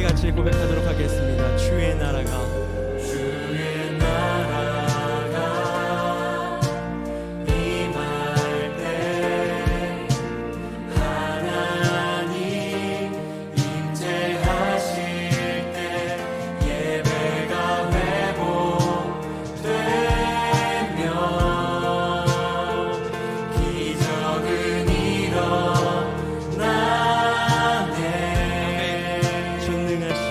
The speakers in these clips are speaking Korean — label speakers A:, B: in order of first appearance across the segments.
A: 같이 고백하도록 하겠습니다. 주의 나라가
B: 임할 때 하나님 임재하실 때 예배가 회복되며 기적은 일어나네. 전능하신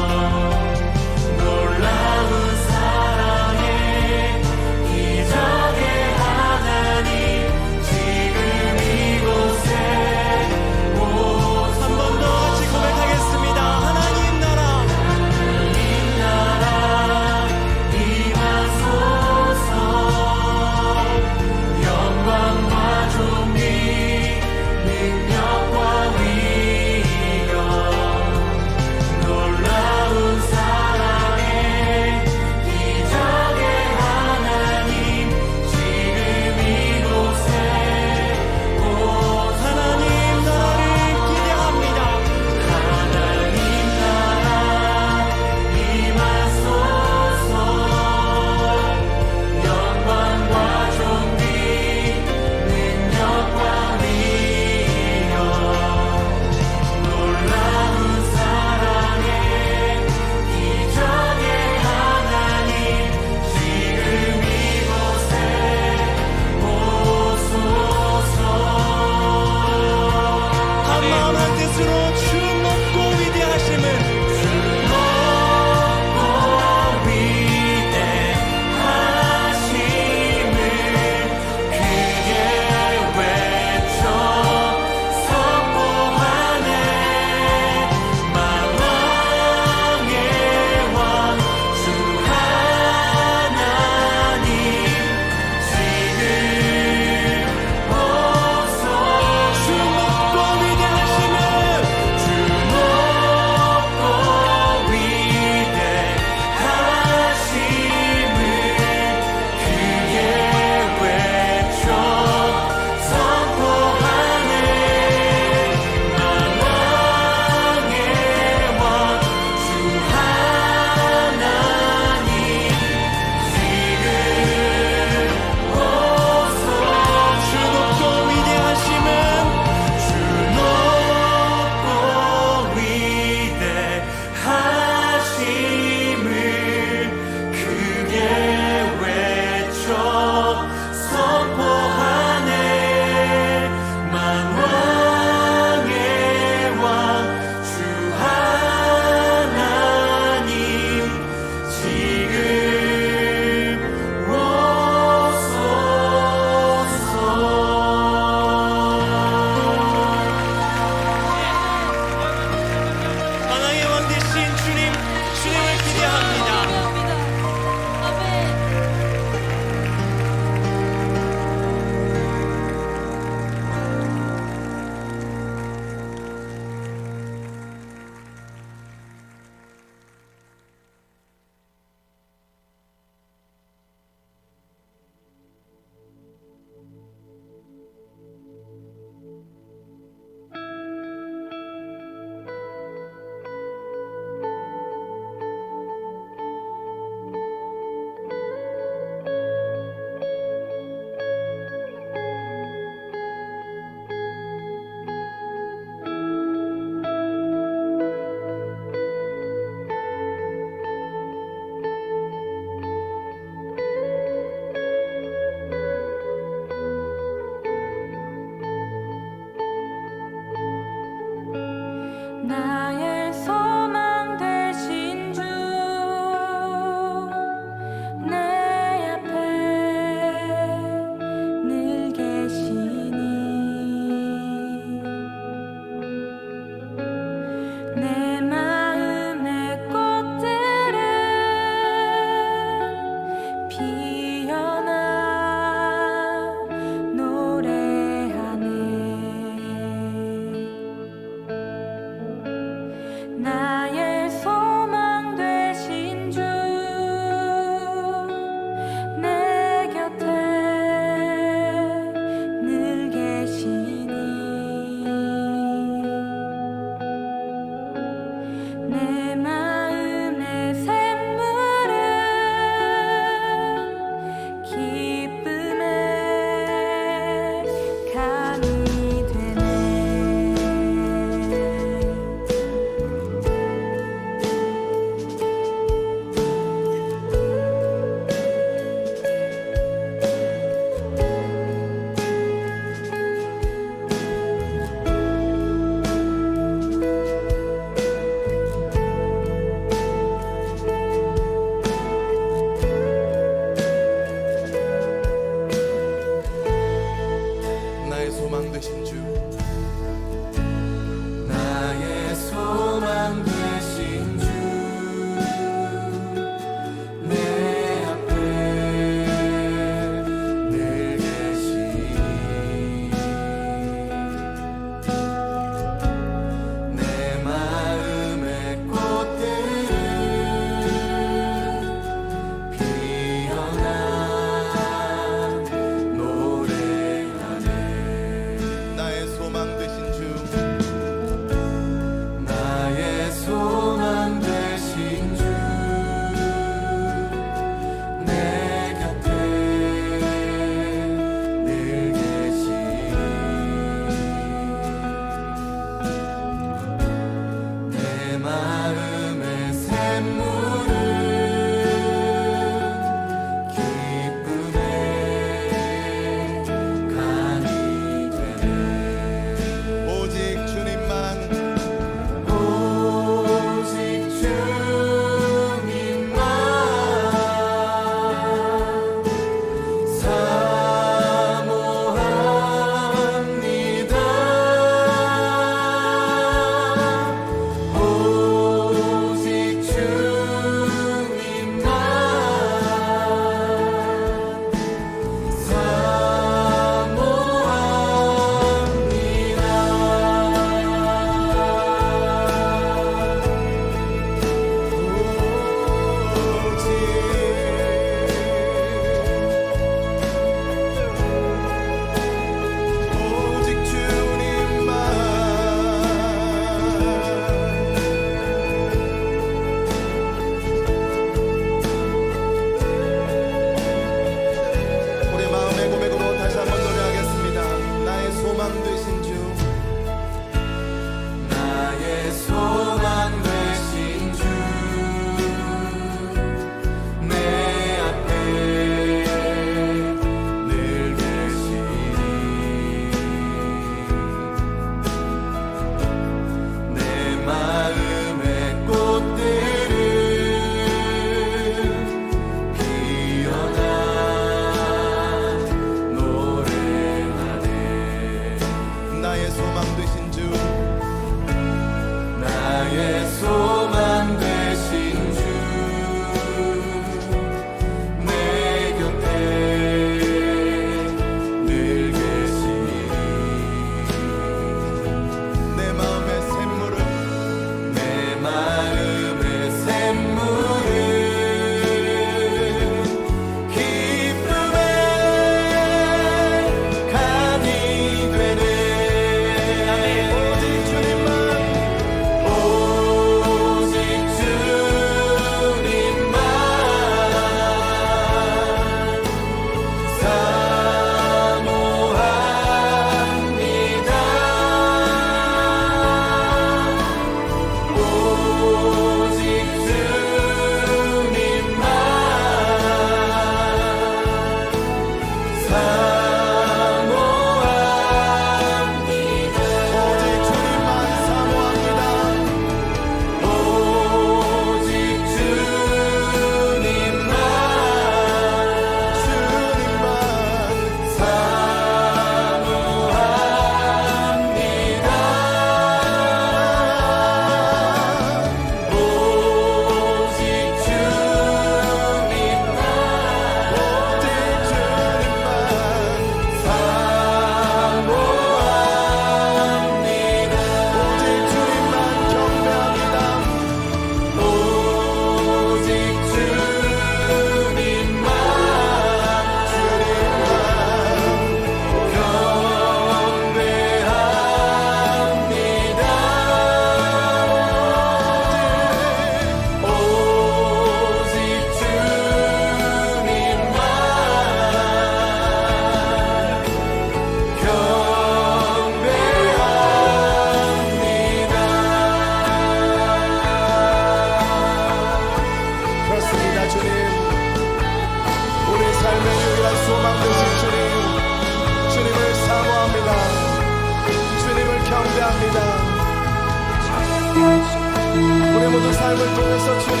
C: 우리 모두 삶을 통해서 주님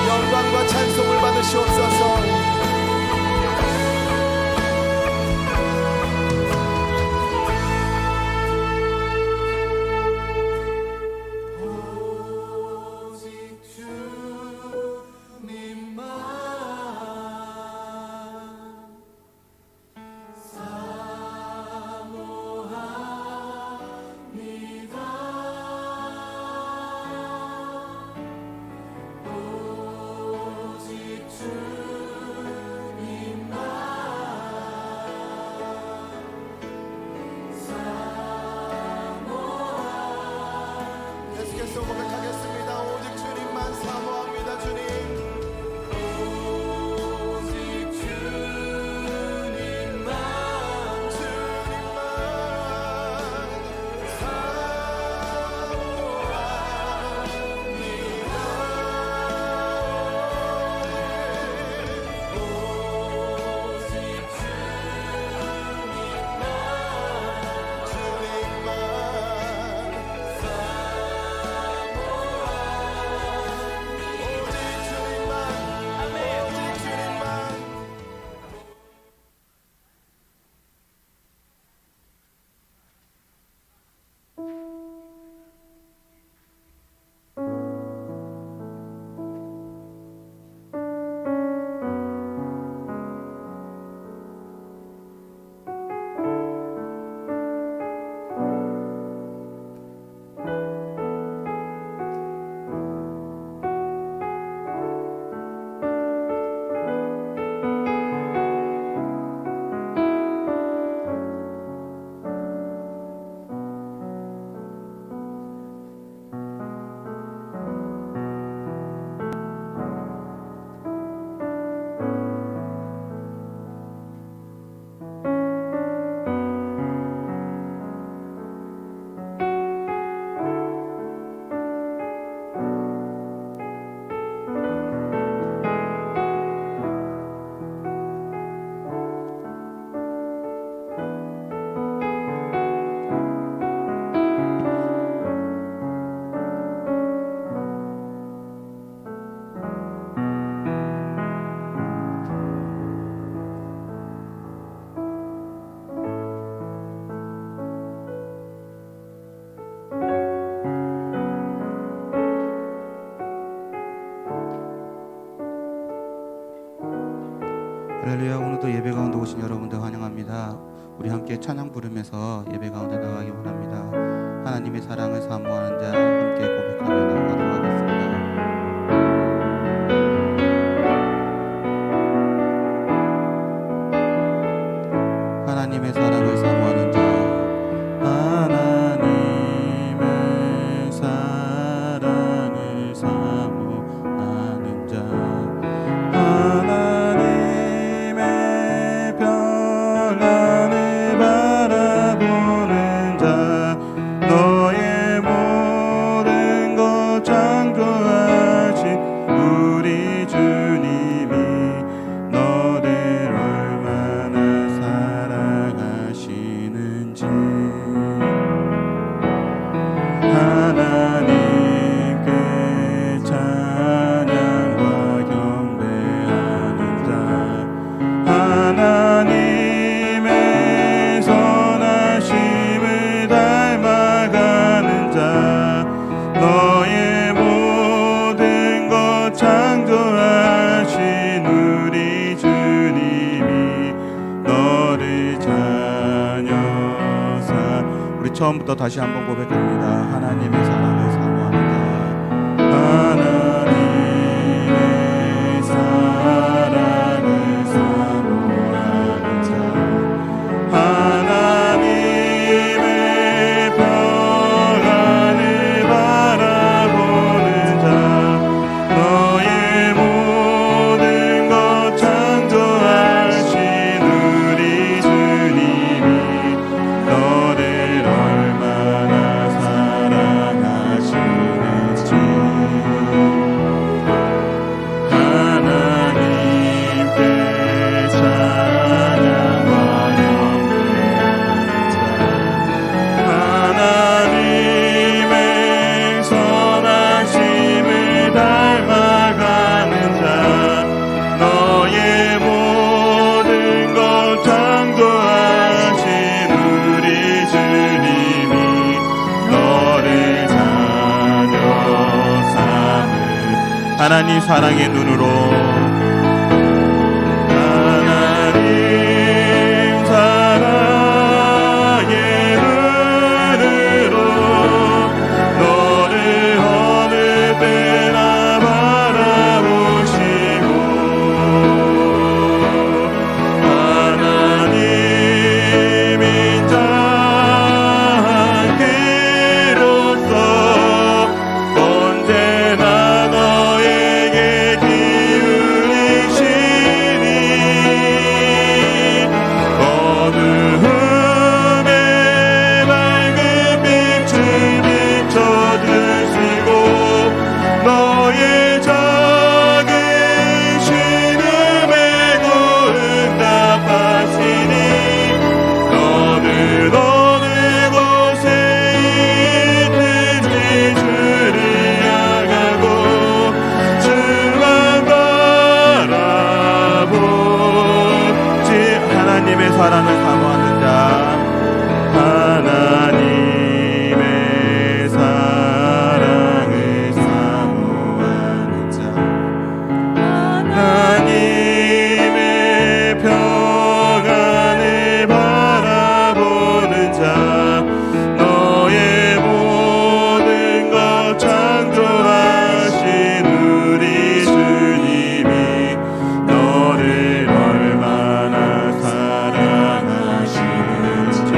C: 영광과 찬송을 받으시옵소서. 계속해서 고백하겠습니다. 오직 주님만 사모합니다. 주님 오직 주님만
D: 할렐루야. 오늘도 예배 가운데 오신 여러분들 환영합니다. 우리 함께 찬양 부르면서 예배 가운데 나가기 원합니다. 하나님의 사랑을 사모하는 자 함께 고백하며 나아가도록 하겠습니다. 하나님의 사랑을 사모하는 자, 하나님의 사랑을 사모하는 자, 하나님의 평안을 바라보는 자, 너의 모든 것 창조하신 우리 주님이 너를 얼마나 처음부터 다시 한번 고백합니다. 하나님의 사랑을 사모하는 자, 하나님의 사랑을 사모하는 자, 하나님의 평안을 바라보는 자, 너의 모든 것 창조하신 우리 주님이 너를 얼마나 사랑하시는지 하나님께 찬양과 영광하는 자, 하나님의 선하심을 닮아가는 자, 너의 모든 것 창조하신 우리 주님이 너를 자녀 삼을 하나님 사랑의 눈으로 하나님 사랑의 눈으로 너를 어느 때나 바라보시고 하나님인 자기로서 언제나 너에게 기울이시니 어두움에 밝은 빛을 비춰주시고 너의 작은 신음에도 응답하시니 너는 어느 곳에 있든지 주를 향하고 주만 바라보지 하나님의 사랑을 사모하는 자, 하나님의 사랑을 사모하는 자, 하나님의 평안을 바라보는 자, 너의 모든 것 창조하신 우리 주님이 너를 얼마나 사랑하시는지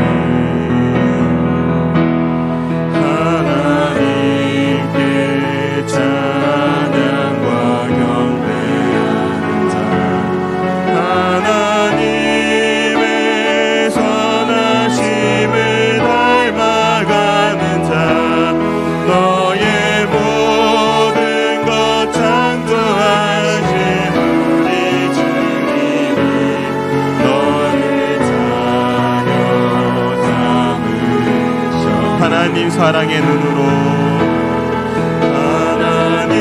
D: 하나님께 찬양과 경배하는 자, 하나님의 선하심을 닮아가는 자, 너의 모든 것 창조하신 우리 주님이 너를 자녀 삼으셔 하나님 사랑의 눈으로 하나님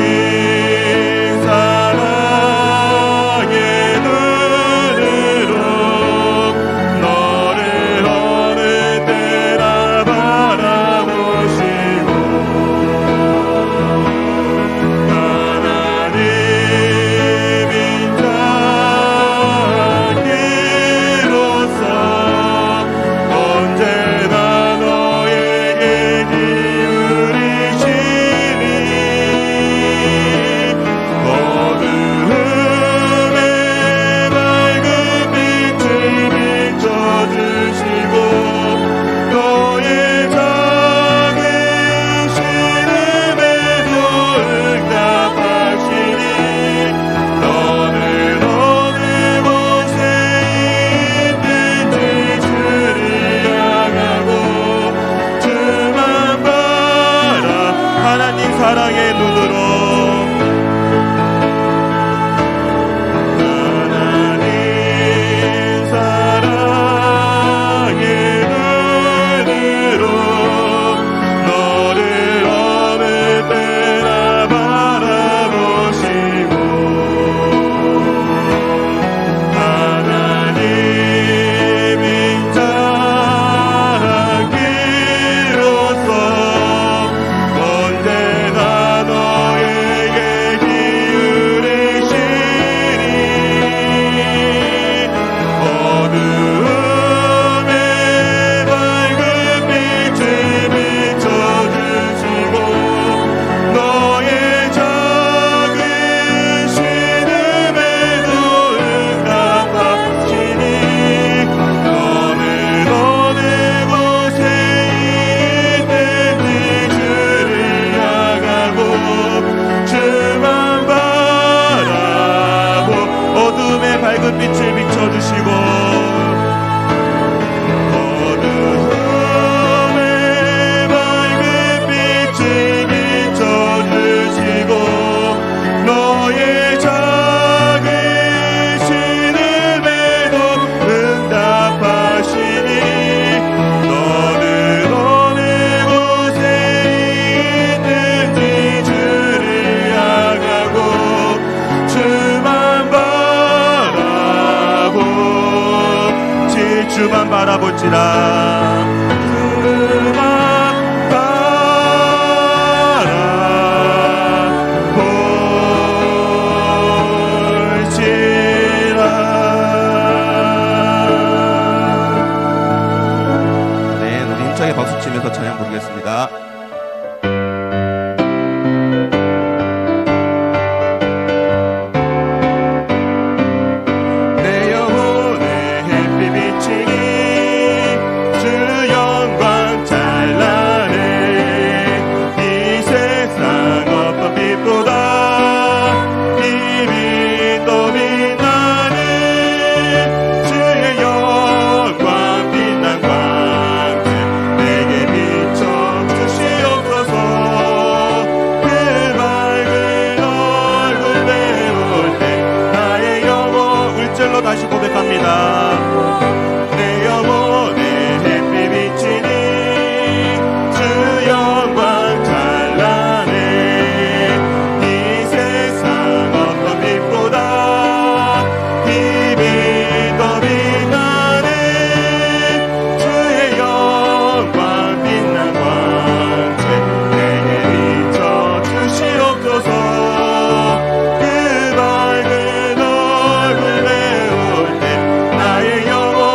D: 사랑의 눈으로 너를 어느 때나 바라보시고 하나님인 자기로서 언제나 너에게 기울이
E: 주만 바라볼지라 주만 바라볼지라.
D: 네, 우리 힘차게 박수 치면서 찬양 부르겠습니다.
E: 내 영혼에 햇빛 비치니 주 영광 찬란해. 이 세상 어떤 빛보다 빛이 더 빛나네. 주의 영광 빛난 광채 내게 비춰 주시옵소서. 그 밝은 얼굴 배울 때 나의 영혼 울절로 다시 고백합니다. 내 영혼에 햇빛 비치니 주 영광 찬란해. 이 세상 어떤 빛보다 빛이 더 빛나네. 주의 영광 빛난 광채 내게 비춰 주시옵소서. 그 밝은 얼굴 배울 때 나의 영혼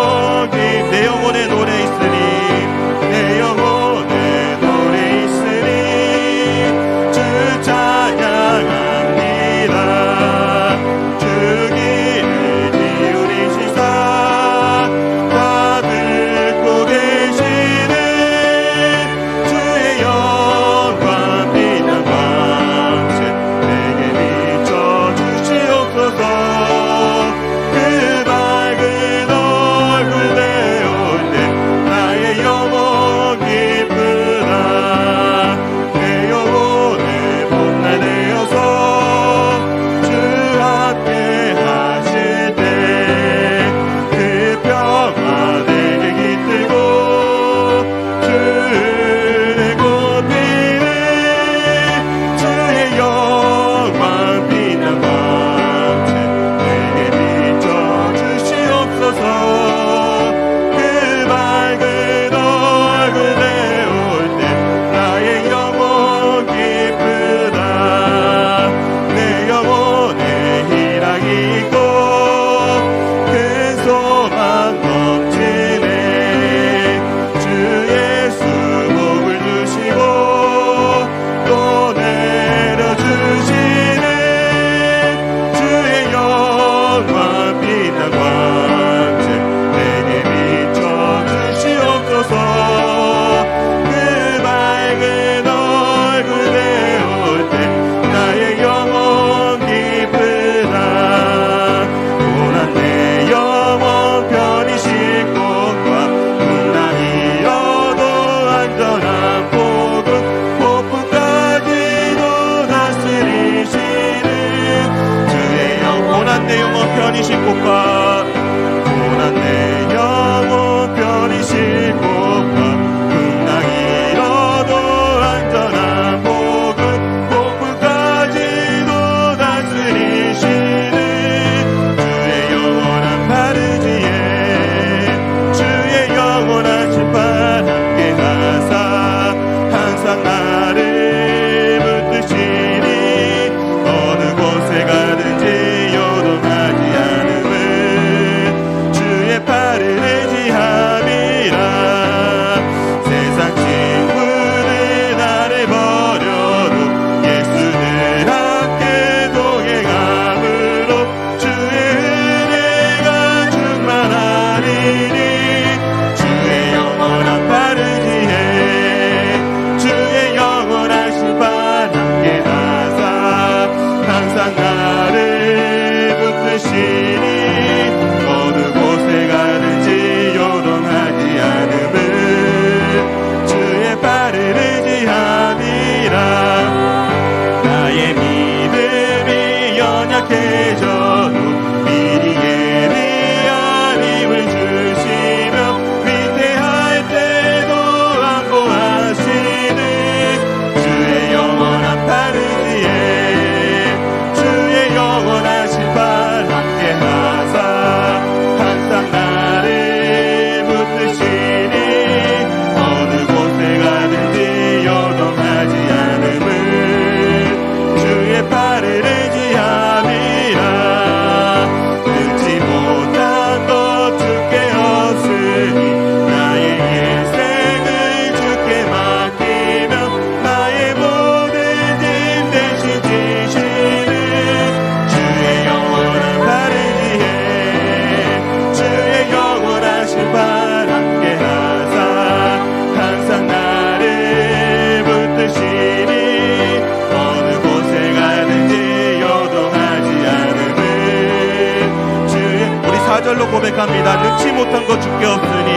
E: 능치 못한 것 주께 없으니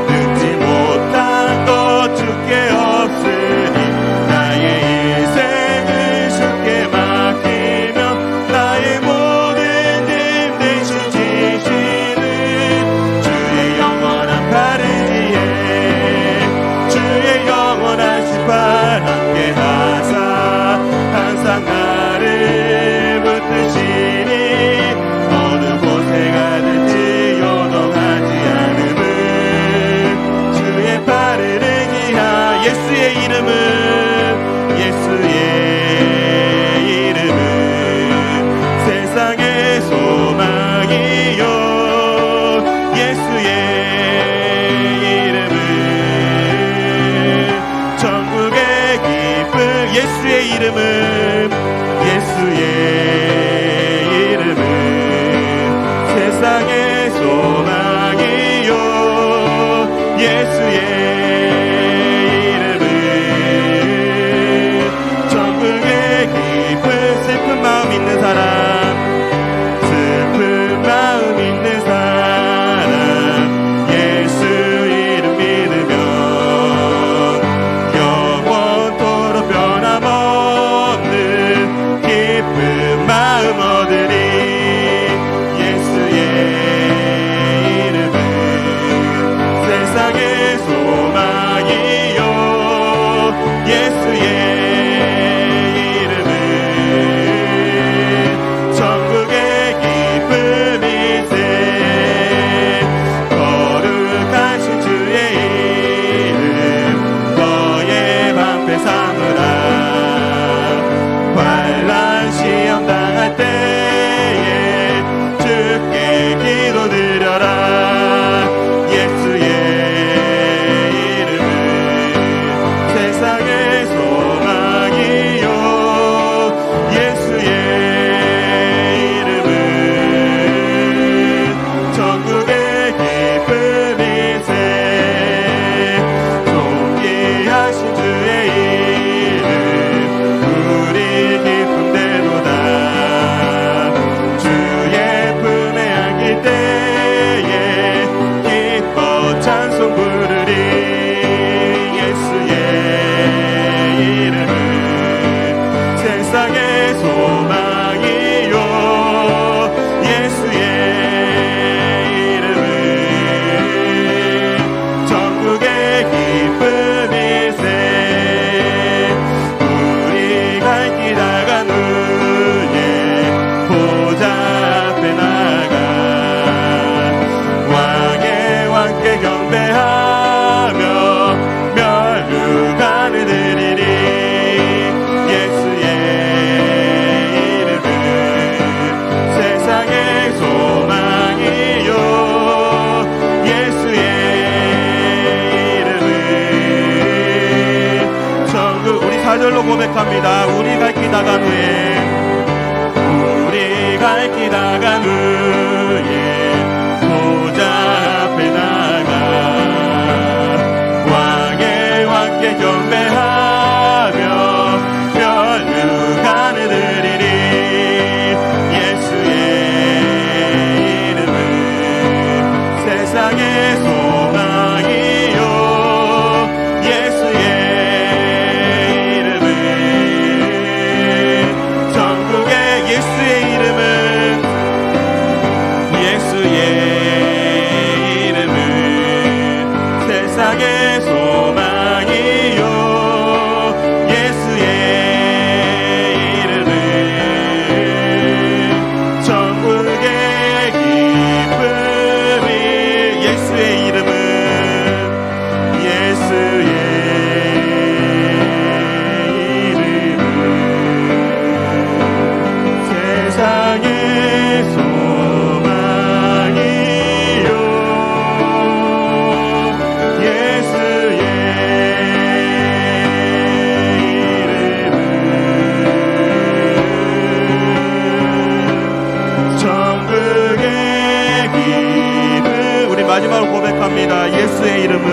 E: 능치 못한 것 주께 없으니 나의 인생을 주께 맡기며 나의 모든 짐 대신 지시는 주의 영원한 팔을 지혜 주의 영원한 신발 함께 하사 항상 나를 붙드시니 어느 곳에 가든지 요동하지 않음은 주의 팔을 의지하 예수의 이름은 세상의 소망이요 예수의 이름은 천국의 기쁨 예수의 이름은 세상의 소망이요 예수의 이름은 천국의 기쁨 슬픈 마음 있는 사람 예수 이름 믿으면 영원토록 변함없는 기쁜 마음 얻으리 예수의 이름은 세상의 소망이요 예수의 이름은 천국의 기쁨이세 거룩하신 주의 이름 너의 방패 삼으라 환난 시험 당할 때에 주께 기도드려라 예수의 이름은 세상의 소망이요 예수의 이름은 천국의 기쁨이세 존귀하신 주의 이름 우리 기쁨되도다 주의 품에 안길 때에 기뻐 찬송 부르리 예수의 이름은 세상의 소망이요 예수의 이름은 천국의 기쁨이세 우리 갈 길 나간 후에 보좌 앞에 나가 왕의 왕께 경배하며 멸류관을 드리리 예수의 이름은 세상의 소망이요 예수의 이름은 천국 우리 4절로 고백합니다 우리 갈 길 나간 후에 보좌 앞에 나가 왕의 왕께 경배하며 멸류관을 드리리 예수의 이름은 세상의 소망이요 예수의 이름은 천국의 예수의 이름은 세상의 소망이요 예수의 이름은 천국의 기쁨이 예수의 이름은 세상의 소망이요 예수의 이름은 천국의 기쁨 우리 마지막으로 고백합니다 예수의 이름은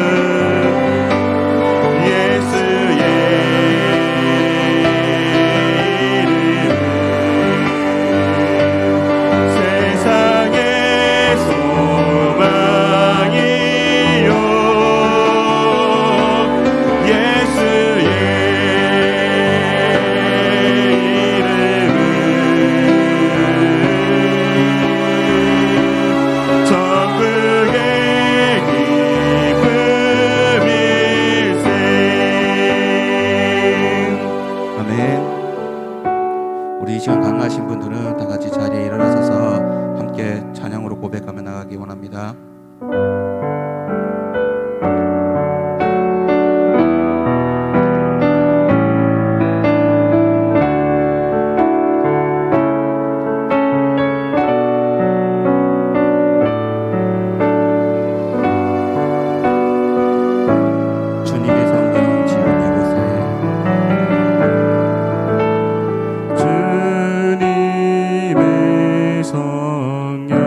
E: 세상의 소망
D: 주님의 성령 지금 이곳에
E: 주님의 성령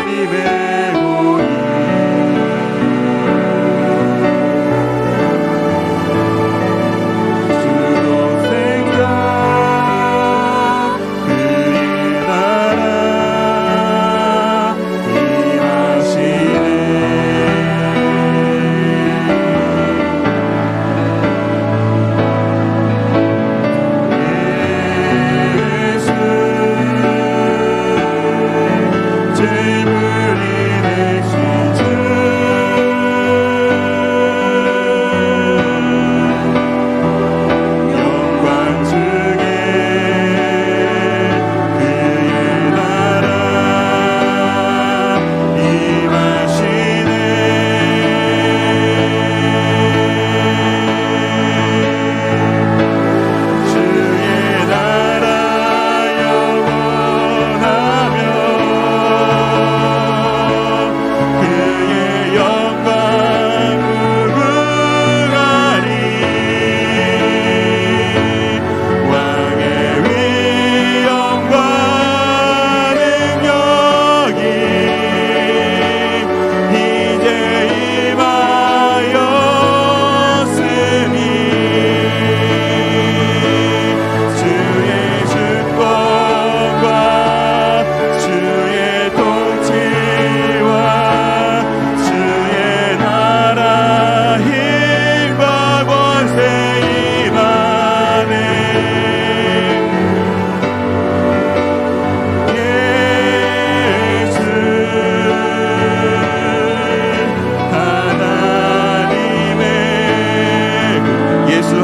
E: 하나님의 공의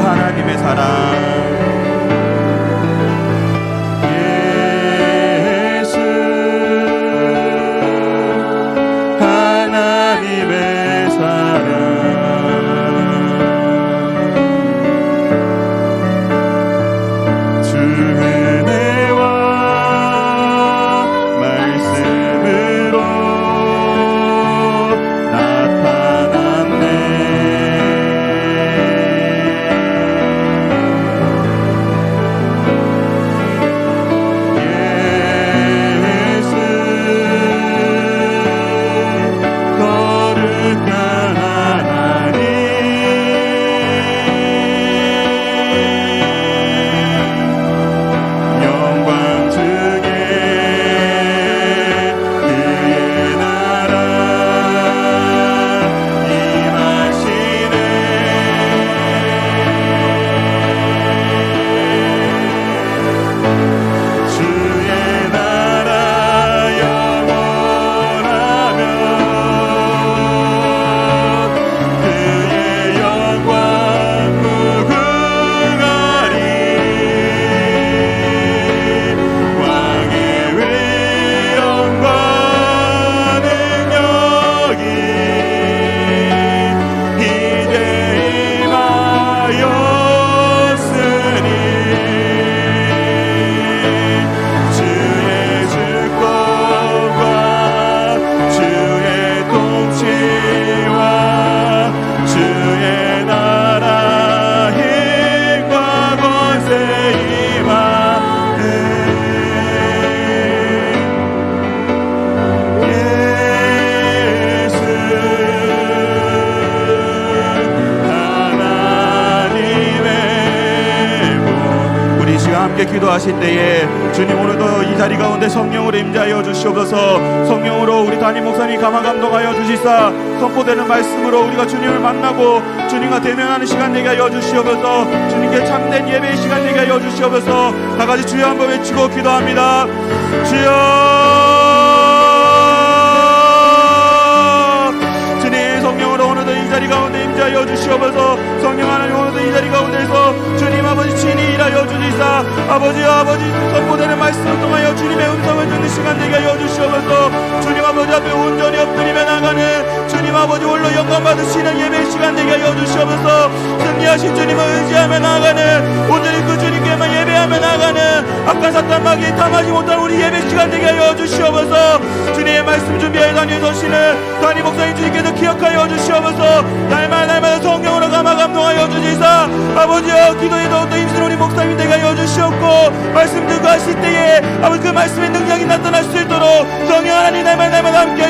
E: 하나님의 사랑 예수 하나님의 사랑 주 은혜와 말씀으로 나타났네 함께 기도하실 때에 주님 오늘도 이 자리 가운데 성령으로 임재하여 주시옵소서. 성령으로 우리 담임 목사님이 감화 감동하여 주시사 선포되는 말씀으로 우리가 주님을 만나고 주님과 대면하는 시간 되게 하여 주시옵소서. 주님께 참된 예배의 시간 되게 하여 주시옵소서. 다같이 주여 한번 외치고 기도합니다. 주여 주님 성령으로 오늘도 이 자리 가운데 임재하여 주시옵소서. 성령 하나님 오늘도 이 자리 가운데서 주님 아버지 친히 일하여 주시사 아버지 선포되는 말씀을 통하여 주님의 음성을 듣는 시간 되게 하여 주시옵소서. 주님 아버지 앞에 온전히 엎드리며 나가는 주님 아버지 홀로 영광 받으시는 예배 시간 되게 하여 주시옵소서. 승리하신 주님을 의지하며 나가는 온전히 그 주님께만 예배하며 나가는 악한 사탄 마귀에 탐하지 못한 우리 예배 시간 되게 하여 주시옵소서. 주님의 말씀 준비하여 다니에 서시는 담임 목사님 주님께서 기억하여 주시옵소서. 날마다 성령으로 감화 감동하여 주시사 아버지여 기도에 더욱더 힘쓰는 우리 목사님 되게 하여 주시옵고 말씀 듣고 하실 때에 아버지 그 말씀의 능력이 나타날 수 있도록 성령 하나님 날마다 함께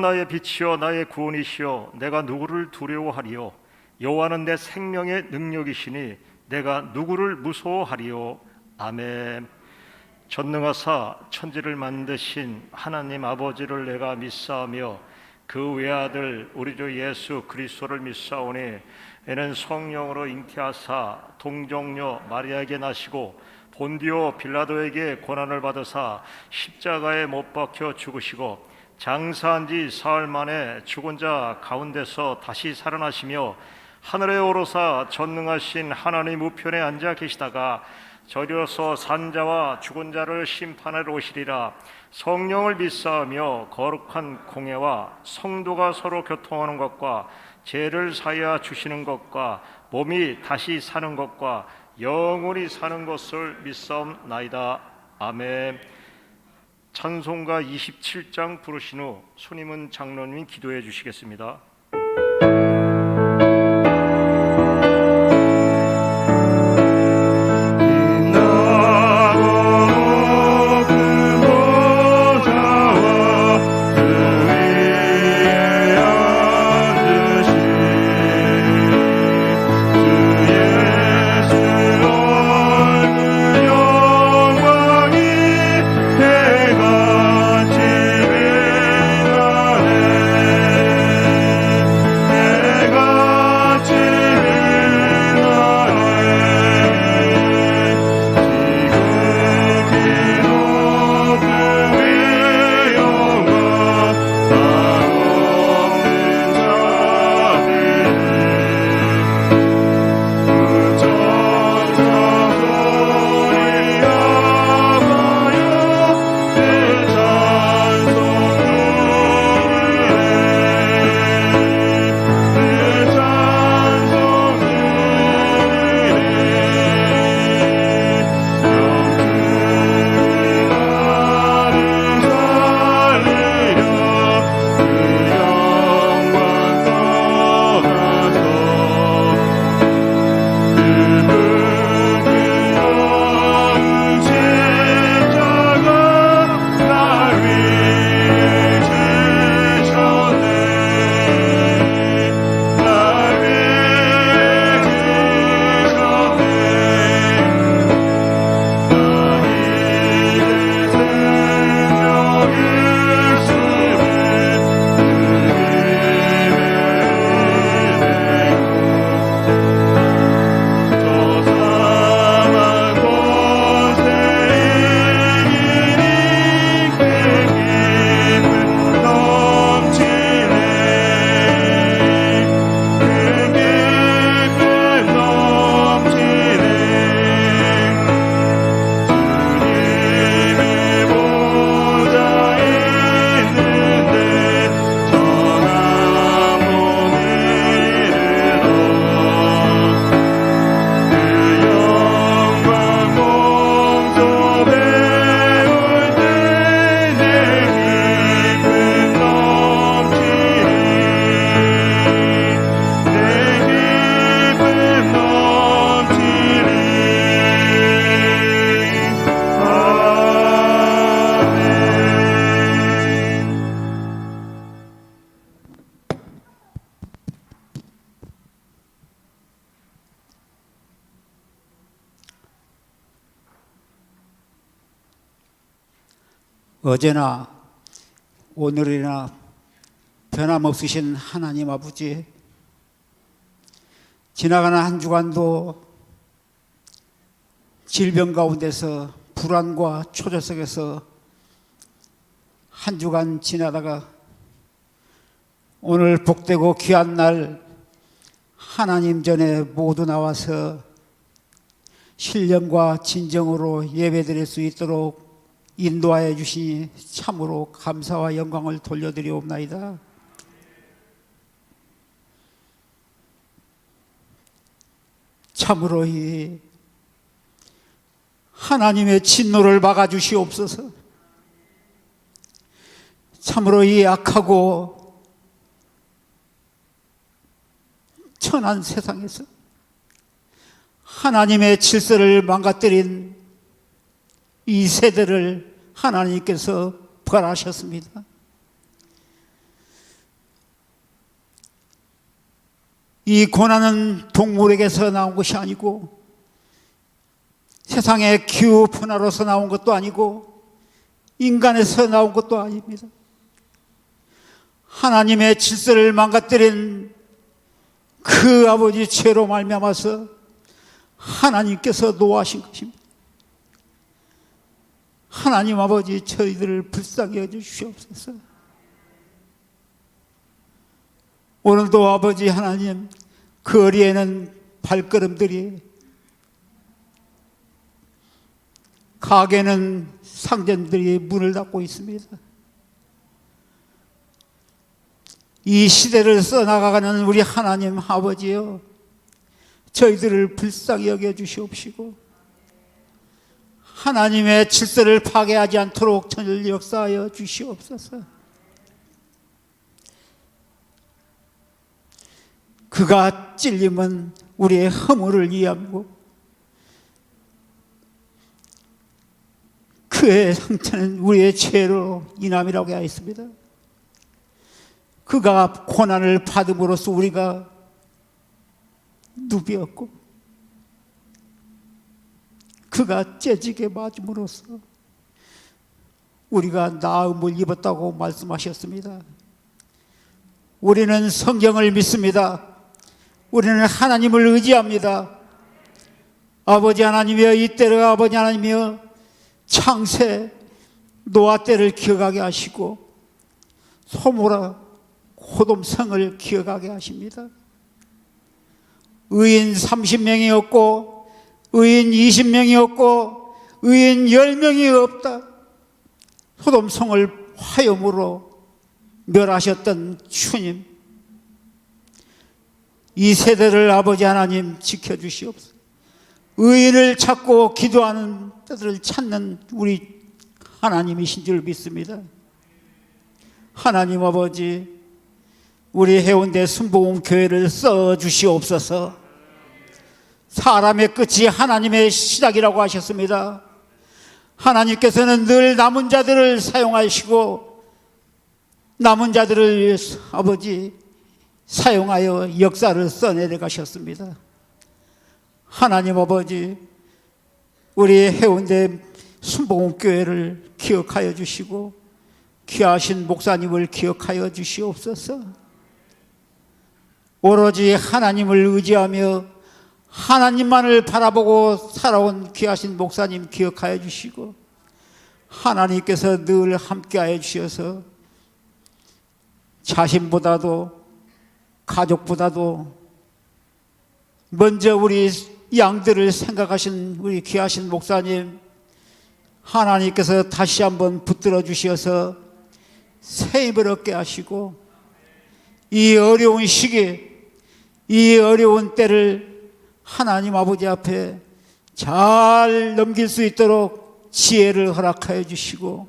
F: 주는 나의 빛이요 나의 구원이시요 내가 누구를 두려워하리요. 여호와는 내 생명의 능력이시니 내가 누구를 무서워하리요. 아멘. 전능하사 천지를 만드신 하나님 아버지를 내가 믿사오며 그 외아들 우리 주 예수 그리스도를 믿사오니 이는 성령으로 잉태하사 동정녀 마리아에게 나시고 본디오 빌라도에게 고난을 받으사 십자가에 못 박혀 죽으시고 장사한 지 사흘 만에 죽은 자 가운데서 다시 살아나시며 하늘에 오르사 전능하신 하나님 우편에 앉아 계시다가 저리로서 산자와 죽은 자를 심판하러 오시리라. 성령을 믿사오며 거룩한 공회와 성도가 서로 교통하는 것과 죄를 사하여 주시는 것과 몸이 다시 사는 것과 영원히 사는 것을 믿사옵나이다. 아멘. 찬송가 27장 부르신 후 손임은 장로님이 기도해 주시겠습니다.
G: 어제나 오늘이나 변함없으신 하나님 아버지, 지나가는 한 주간도 질병 가운데서 불안과 초조 속에서 한 주간 지나다가 오늘 복되고 귀한 날 하나님 전에 모두 나와서 신령과 진정으로 예배드릴 수 있도록 인도하여 주시니 참으로 감사와 영광을 돌려드리옵나이다. 참으로 이 하나님의 진노를 막아주시옵소서. 참으로 이 악하고 천한 세상에서 하나님의 질서를 망가뜨린 이 세대를 하나님께서 벌하셨습니다. 이 고난은 동물에게서 나온 것이 아니고 세상의 기후 변화로서 나온 것도 아니고 인간에서 나온 것도 아닙니다. 하나님의 질서를 망가뜨린 그 아버지 죄로 말미암아서 하나님께서 노하신 것입니다. 하나님 아버지, 저희들을 불쌍히 여주시옵소서. 오늘도 아버지 하나님, 거리에는 발걸음들이, 가게는 상점들이 문을 닫고 있습니다. 이 시대를 써나가는 우리 하나님 아버지여, 저희들을 불쌍히 여겨주시옵시고 하나님의 질서를 파괴하지 않도록 저를 역사하여 주시옵소서. 그가 찔림은 우리의 허물을 위함이고 그의 상처는 우리의 죄로 인함이라고 하였습니다. 그가 고난을 받음으로써 우리가 누비었고 그가 째지게 맞음으로써 우리가 나음을 입었다고 말씀하셨습니다. 우리는 성경을 믿습니다. 우리는 하나님을 의지합니다. 아버지 하나님이여, 이때를 아버지 하나님이여, 창세 노아 때를 기억하게 하시고 소모라 고돔성을 기억하게 하십니다. 의인 30명이었고 의인 20명이었고 의인 10명이 없다. 소돔성을 화염으로 멸하셨던 주님, 이 세대를 아버지 하나님 지켜주시옵소서. 의인을 찾고 기도하는 자들을 찾는 우리 하나님이신 줄 믿습니다. 하나님 아버지, 우리 해운대 순복음교회를 써주시옵소서. 사람의 끝이 하나님의 시작이라고 하셨습니다. 하나님께서는 늘 남은 자들을 사용하시고 남은 자들을 아버지 사용하여 역사를 써내려 가셨습니다. 하나님 아버지, 우리 해운대 순복음교회를 기억하여 주시고 귀하신 목사님을 기억하여 주시옵소서. 오로지 하나님을 의지하며 하나님만을 바라보고 살아온 귀하신 목사님 기억하여 주시고 하나님께서 늘 함께하여 주셔서 자신보다도 가족보다도 먼저 우리 양들을 생각하신 우리 귀하신 목사님, 하나님께서 다시 한번 붙들어 주셔서 새 힘을 얻게 하시고 이 어려운 시기, 이 어려운 때를 하나님 아버지 앞에 잘 넘길 수 있도록 지혜를 허락하여 주시고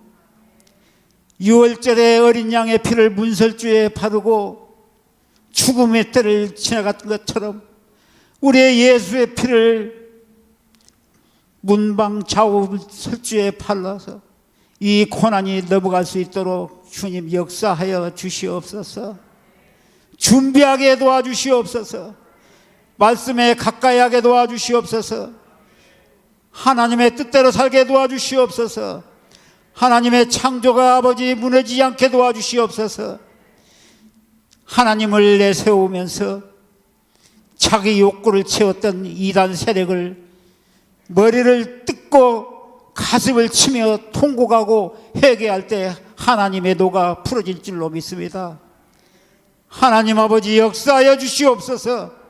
G: 6월절에 어린 양의 피를 문설주에 바르고 죽음의 때를 지나갔던 것처럼 우리의 예수의 피를 문방 좌우 설주에 발라서 이 고난이 넘어갈 수 있도록 주님 역사하여 주시옵소서. 준비하게 도와주시옵소서. 말씀에 가까이 하게 도와주시옵소서. 하나님의 뜻대로 살게 도와주시옵소서. 하나님의 창조가 아버지 무너지지 않게 도와주시옵소서. 하나님을 내세우면서 자기 욕구를 채웠던 이단 세력을 머리를 뜯고 가슴을 치며 통곡하고 회개할 때 하나님의 노가 풀어질 줄로 믿습니다. 하나님 아버지 역사하여 주시옵소서.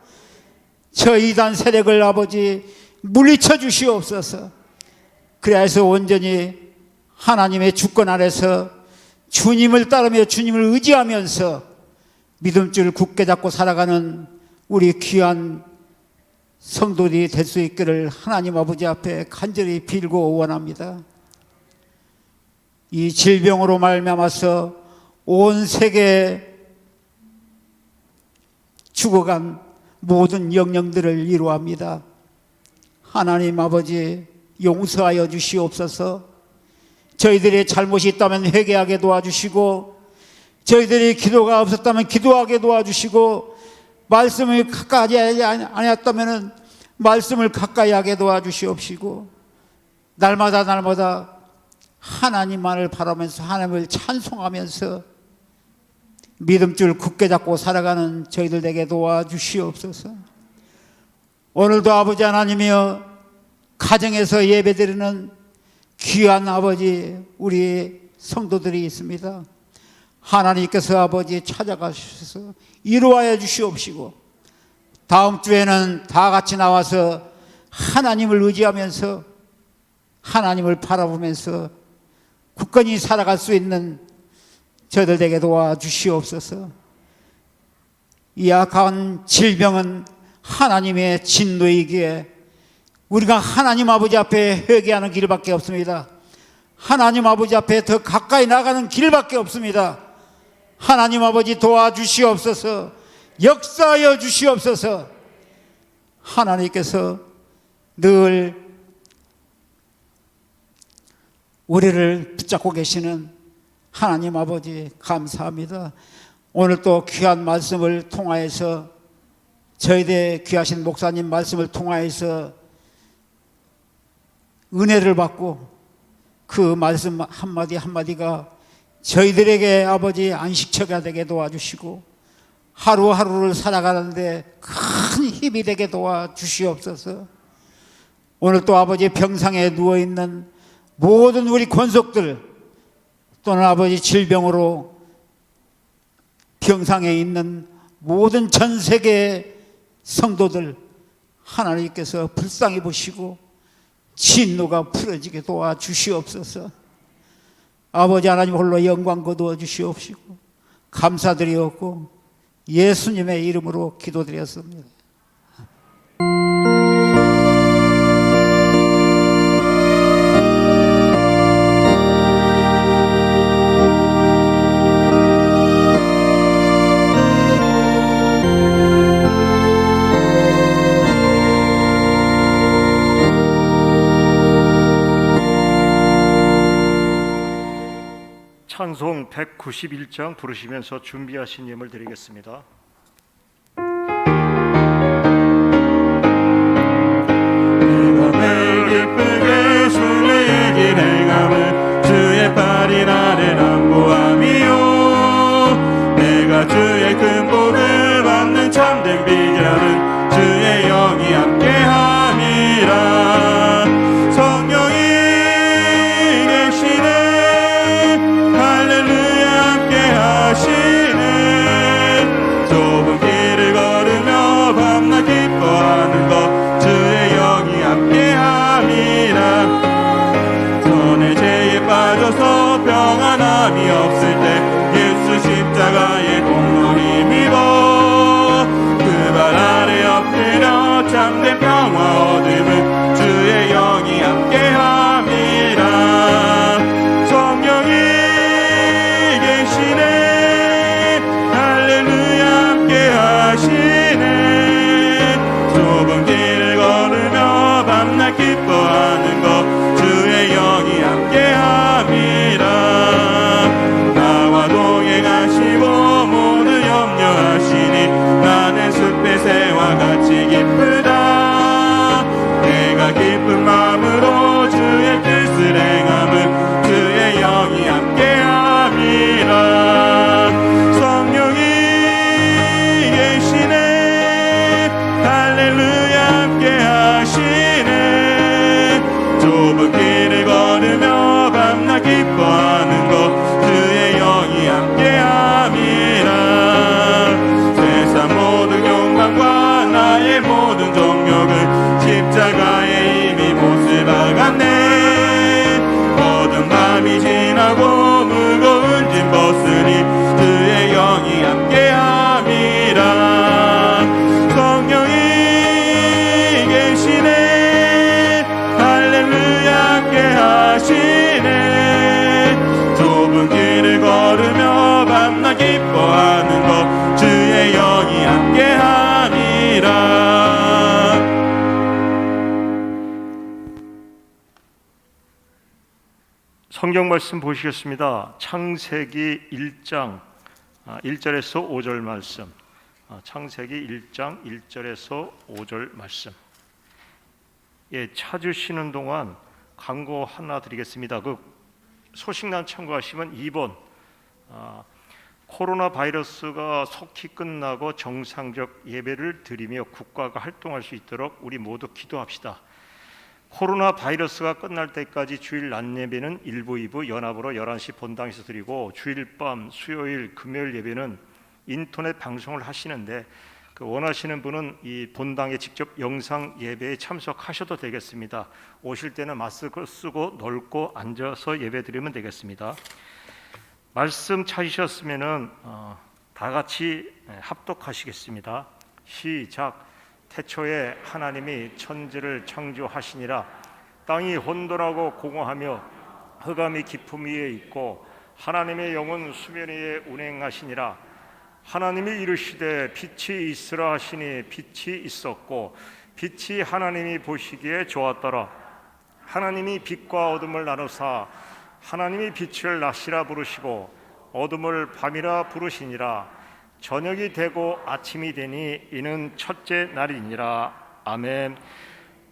G: 저 이단 세력을 아버지 물리쳐 주시옵소서. 그래서 온전히 하나님의 주권 아래서 주님을 따르며 주님을 의지하면서 믿음줄 굳게 잡고 살아가는 우리 귀한 성도들이 될 수 있기를 하나님 아버지 앞에 간절히 빌고 원합니다. 이 질병으로 말미암아서 온 세계에 죽어간 모든 영령들을 이루합니다. 하나님 아버지 용서하여 주시옵소서. 저희들의 잘못이 있다면 회개하게 도와주시고 저희들이 기도가 없었다면 기도하게 도와주시고 말씀을 가까이 하지 아니었다면 말씀을 가까이 하게 도와주시옵시고, 날마다 하나님만을 바라면서 하나님을 찬송하면서 믿음줄 굳게 잡고 살아가는 저희들 되게 도와주시옵소서. 오늘도 아버지 하나님이여, 가정에서 예배드리는 귀한 아버지 우리 성도들이 있습니다. 하나님께서 아버지 찾아가셔서 이루하여 주시옵시고, 다음 주에는 다 같이 나와서 하나님을 의지하면서 하나님을 바라보면서 굳건히 살아갈 수 있는 저희들 되게 도와주시옵소서. 이 악한 질병은 하나님의 진노이기에 우리가 하나님 아버지 앞에 회개하는 길밖에 없습니다. 하나님 아버지 앞에 더 가까이 나가는 길밖에 없습니다. 하나님 아버지 도와주시옵소서. 역사하여 주시옵소서. 하나님께서 늘 우리를 붙잡고 계시는 하나님 아버지 감사합니다. 오늘 또 귀한 말씀을 통하여서, 저희들 귀하신 목사님 말씀을 통하여서 은혜를 받고, 그 말씀 한마디 한마디가 저희들에게 아버지 안식처가 되게 도와주시고, 하루하루를 살아가는데 큰 힘이 되게 도와주시옵소서. 오늘 또 아버지 병상에 누워있는 모든 우리 권속들, 또는 아버지 질병으로 병상에 있는 모든 전 세계 성도들, 하나님께서 불쌍히 보시고 진노가 풀어지게 도와주시옵소서. 아버지 하나님 홀로 영광 거두어 주시옵시고 감사드리옵고 예수님의 이름으로 기도드렸습니다.
F: 찬송 191장 부르시면서 준비하신 예물 드리겠습니다.
E: 내가 매일 기쁘게 순례의 길 행함을 주의 팔인 아래 낭보함이요, 내가 주의 큰 복을 받는 참된 비결은 주의 영이 함께함이라. 성령이 계시네, 할렐루야 함께하시네. 좁은 길을 걸으며 밤낮 기뻐하는 것 주의 영이 함께함이라. 전에 죄에 빠져서 평안함이 없을 때 예수 십자가의 공로 힘입어 그 발 아래 엎드려 참된 평화 얻음은 주의 영이 함께함이라. 성령이 계시네, 할렐루야 함께하시네. 좁은 길을 걸으며 밤낮 기뻐하는 것 주의 영이 함께함이라. 나와 동행하시고 모두 염려하시니 나는 숲의 새와 같이 기쁘다. 내가 기쁜 마음으로 주의 뜻을 행함은 주의 영이 함께함이라. 성령이 계시네, 할렐루야 함께하시네. 좁은 길을 걸으며 밤낮 기뻐하는 것 주의 영이 함께함이라. 세상 모든 욕망과 나의 모든 정욕을 십자가에 이미 못을 박았네. 어두운 밤이 지나고 무거운 짐 벗으니 주의 영이 함께함이라. 성령이 계시네, 할렐루야 함께하시네. 좁은 길을 걸으며 밤낮 기뻐하는 것 주의 영이 함께함이라.
F: 성경 말씀 보시겠습니다. 창세기 1장 1절에서 5절 말씀. 창세기 1장 1절에서 5절 말씀. 찾으시는 동안 광고 하나 드리겠습니다. 그 소식란 참고하시면 2번 코로나 바이러스가 속히 끝나고 정상적 예배를 드리며 국가가 활동할 수 있도록 우리 모두 기도합시다. 코로나 바이러스가 끝날 때까지 주일 낮 예배는 1부, 2부 연합으로 11시 본당에서 드리고 주일 밤, 수요일, 금요일 예배는 인터넷 방송을 하시는데 원하시는 분은 이 본당에 직접 영상 예배에 참석하셔도 되겠습니다. 오실 때는 마스크 쓰고 넓고 앉아서 예배 드리면 되겠습니다. 말씀 찾으셨으면은 다 같이 합독하시겠습니다. 시작. 태초에 하나님이 천지를 창조하시니라. 땅이 혼돈하고 공허하며 흑암이 깊음 위에 있고 하나님의 영은 수면 위에 운행하시니라. 하나님이 이르시되 빛이 있으라 하시니 빛이 있었고 빛이 하나님이 보시기에 좋았더라. 하나님이 빛과 어둠을 나누사 하나님이 빛을 낮이라 부르시고 어둠을 밤이라 부르시니라. 저녁이 되고 아침이 되니 이는 첫째 날이니라. 아멘.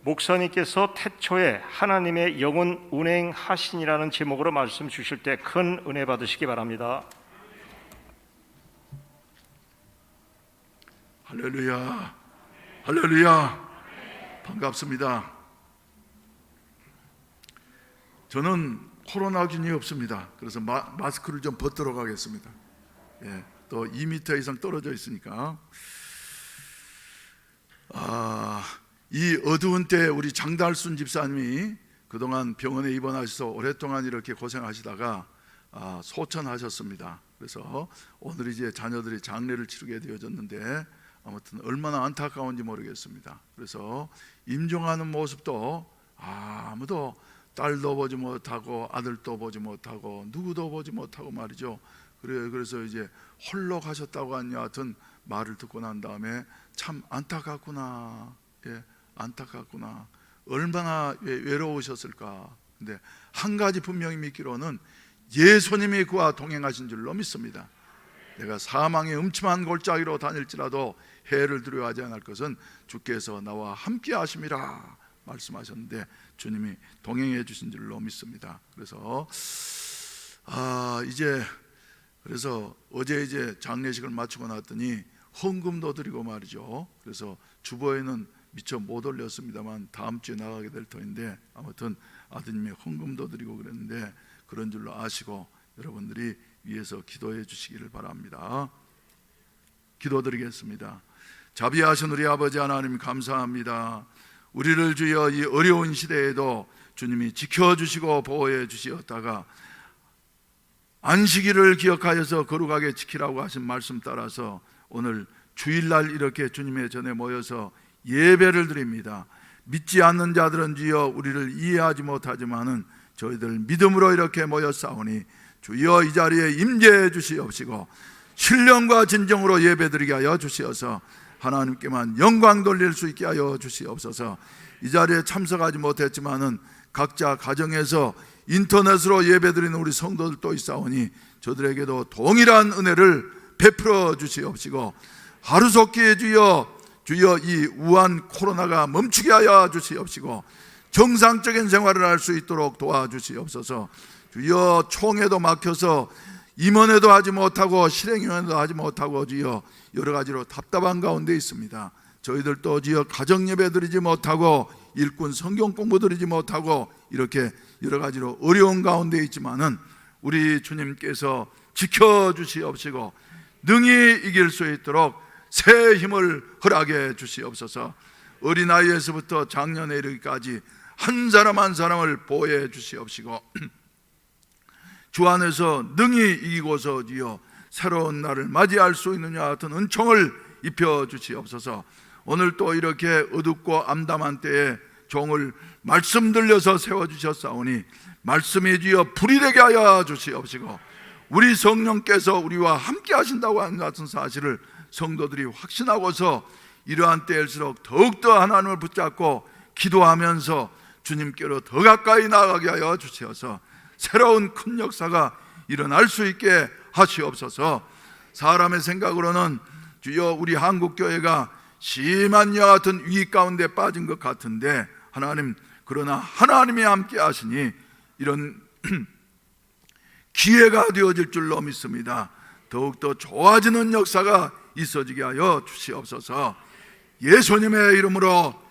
F: 목사님께서 태초에 하나님의 영은 운행하시니라는 제목으로 말씀 주실 때 큰 은혜 받으시기 바랍니다.
C: 할렐루야, 할렐루야. 반갑습니다. 저는 코로나균이 없습니다. 그래서 마스크를 좀 벗도록 하겠습니다. 또 2m 이상 떨어져 있으니까. 이 어두운 때 우리 장달순 집사님이 그동안 병원에 입원하셔서 오랫동안 이렇게 고생하시다가 소천하셨습니다. 그래서 오늘 이제 자녀들이 장례를 치르게 되어졌는데 아무튼 얼마나 안타까운지 모르겠습니다. 그래서 임종하는 모습도 아무도 딸도 보지 못하고 아들도 보지 못하고 누구도 보지 못하고 말이죠. 그래서 이제 홀로 가셨다고 하는 여하튼 말을 듣고 난 다음에 참 안타깝구나. 안타깝구나. 얼마나 외로우셨을까. 근데 한 가지 분명히 믿기로는 예수님이 그와 동행하신 줄로 믿습니다. 내가 사망의 음침한 골짜기로 다닐지라도 해를 두려워하지 않을 것은 주께서 나와 함께 하심이라 말씀하셨는데 주님이 동행해 주신 줄로 믿습니다. 그래서 그래서 어제 이제 장례식을 마치고 났더니 헌금도 드리고 말이죠. 그래서 주보에는 미처 못 올렸습니다만 다음 주에 나가게 될 터인데 아무튼 아드님의 헌금도 드리고 그랬는데 그런 줄로 아시고 여러분들이 위해서 기도해 주시기를 바랍니다. 기도드리겠습니다. 자비하신 우리 아버지 하나님 감사합니다. 우리를 주여 이 어려운 시대에도 주님이 지켜주시고 보호해 주시었다가 안식일을 기억하여서 거룩하게 지키라고 하신 말씀 따라서 오늘 주일날 이렇게 주님의 전에 모여서 예배를 드립니다. 믿지 않는 자들은 주여 우리를 이해하지 못하지만은 저희들 믿음으로 이렇게 모였사오니 주여 이 자리에 임재해 주시옵시고 신령과 진정으로 예배드리게 하여 주시어서 하나님께만 영광 돌릴 수 있게 하여 주시옵소서. 이 자리에 참석하지 못했지만은 각자 가정에서 인터넷으로 예배드리는 우리 성도들도 있사오니 저들에게도 동일한 은혜를 베풀어 주시옵시고 하루속히 주여 이 우한 코로나가 멈추게 하여 주시옵시고 정상적인 생활을 할 수 있도록 도와주시옵소서. 주여 총회도 막혀서 임원회도 하지 못하고 실행위원회도 하지 못하고 주여 여러 가지로 답답한 가운데 있습니다. 저희들도 주여 가정예배 드리지 못하고 일꾼 성경 공부 드리지 못하고 이렇게 여러 가지로 어려운 가운데 있지만은 우리 주님께서 지켜주시옵시고 능히 이길 수 있도록 새 힘을 허락해 주시옵소서. 어린아이에서부터 장년에 이르기까지 한 사람 한 사람을 보호해 주시옵시고 주 안에서 능히 이기고서 주여 새로운 날을 맞이할 수 있는 야 같은 은총을 입혀 주시옵소서. 오늘 또 이렇게 어둡고 암담한 때에 종을 말씀 들려서 세워주셨사오니 말씀이 주여 불이 되게 하여 주시옵시고 우리 성령께서 우리와 함께 하신다고 하는 같은 사실을 성도들이 확신하고서 이러한 때일수록 더욱더 하나님을 붙잡고 기도하면서 주님께로 더 가까이 나아가게 하여 주시어서 새로운 큰 역사가 일어날 수 있게 하시옵소서. 사람의 생각으로는 주여 우리 한국교회가 심한 이와 같은 위기 가운데 빠진 것 같은데 하나님, 그러나 하나님이 함께 하시니 이런 기회가 되어질 줄로 믿습니다. 더욱더 좋아지는 역사가 있어지게 하여 주시옵소서. 예수님의 이름으로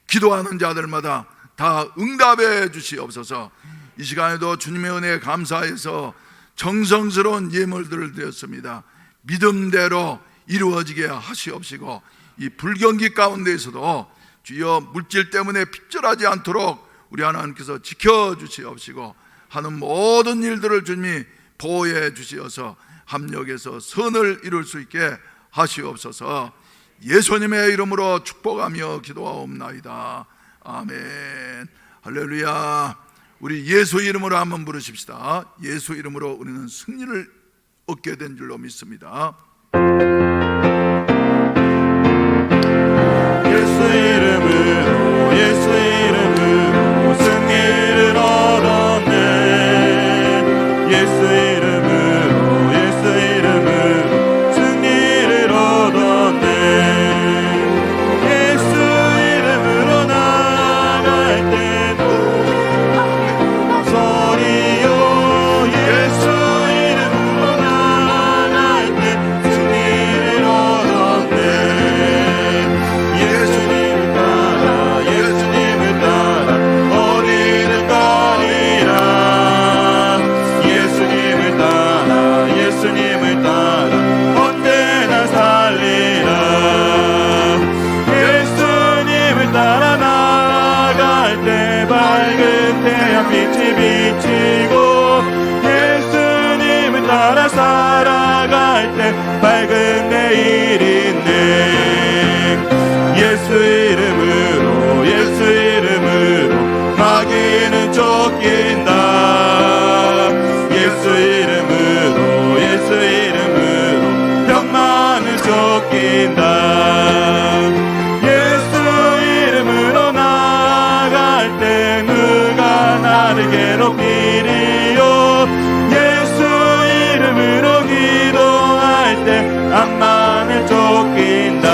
C: 기도하는 자들마다 다 응답해 주시옵소서. 이 시간에도 주님의 은혜에 감사해서 정성스러운 예물들을 드렸습니다. 믿음대로 이루어지게 하시옵시고, 이 불경기 가운데에서도 주여 물질 때문에 핍절하지 않도록 우리 하나님께서 지켜주시옵시고, 하는 모든 일들을 주님이 보호해 주시어서 합력해서 선을 이룰 수 있게 하시옵소서. 예수님의 이름으로 축복하며 기도하옵나이다. 아멘. 할렐루야. 우리 예수 이름으로 한번 부르십시다. 예수 이름으로 우리는 승리를 얻게 된 줄로 믿습니다.
E: 예수 이름으로, 예수 이름으로 승리를 얻었네. 예수 이름으로, 예수 이름으로 승리를 얻었네. 예수 이름으로 나갈 때도 소리요. 예수 이름으로 나갈 때 승리를 얻었네. 예수님을 따라, 예수님을 따라 어디든 가리라. 예수님을 따라, 예수님을 따라 언제나 살리라. 예수님을 따라 나아갈 때 밝은 태양빛이 비치고, 예수님을 따라 살아갈 때 밝은 내일이 있네. 예수 이름으로, 예수 이름으로 마귀는 쫓긴다. 예수 이름으로, 예수 이름으로 병만은 쫓긴다. 예수 이름으로 나갈 때 누가 나를 괴롭히리요. 예수 이름으로 기도할 때 악만을 쫓긴다.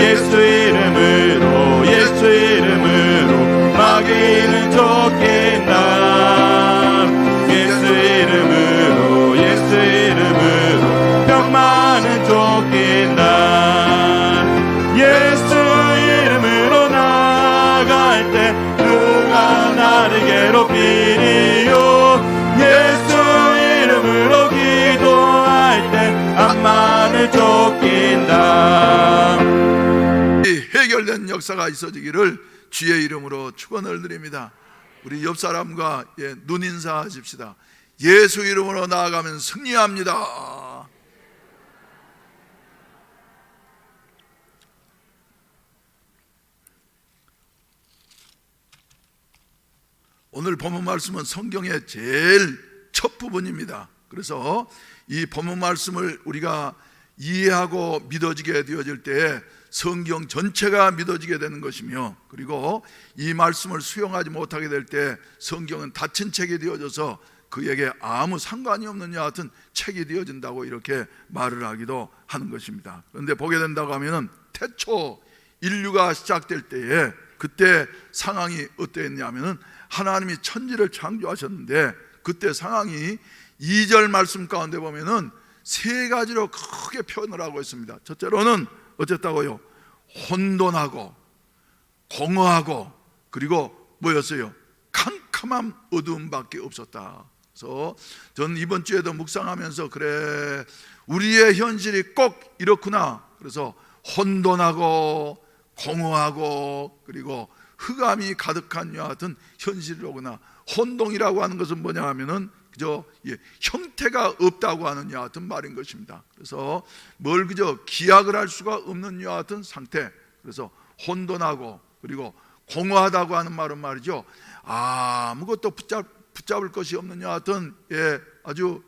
E: 예수 이름으로, 예수 이름으로 마귀는 쫓긴다. 예수 이름으로, 예수 이름으로 병만은 쫓긴다. 예수 이름으로 나갈 때 누가 나를 괴롭히리요. 예수 이름으로 기도할 때 악만을 쫓긴다.
C: 이 해결된 역사가 있어지기를 주의 이름으로 축원을 드립니다. 우리 옆 사람과 눈 인사하십시다. 예수 이름으로 나아가면 승리합니다. 오늘 본문 말씀은 성경의 제일 첫 부분입니다. 그래서 이 본문 말씀을 우리가 이해하고 믿어지게 되어질 때 성경 전체가 믿어지게 되는 것이며, 그리고 이 말씀을 수용하지 못하게 될 때 성경은 닫힌 책이 되어져서 그에게 아무 상관이 없는 여 같은 책이 되어진다고 이렇게 말을 하기도 하는 것입니다. 그런데 보게 된다고 하면은 태초 인류가 시작될 때에 그때 상황이 어땠냐면은 하나님이 천지를 창조하셨는데, 그때 상황이 2절 말씀 가운데 보면은 세 가지로 크게 표현을 하고 있습니다. 첫째로는 어쨌다고요? 혼돈하고 공허하고, 그리고 뭐였어요? 캄캄한 어두움밖에 없었다. 그래서 저는 이번 주에도 묵상하면서 그래, 우리의 현실이 꼭 이렇구나. 그래서 혼돈하고 공허하고 그리고 흑암이 가득한 여 같은 현실이로구나. 혼동이라고 하는 것은 뭐냐 하면은 그저 형태가 없다고 하는 여 같은 말인 것입니다. 그래서 뭘 그저 기약을 할 수가 없는 여 같은 상태. 그래서 혼돈하고 그리고 공허하다고 하는 말은 말이죠, 아무것도 붙잡을 것이 없는 여 같은 아주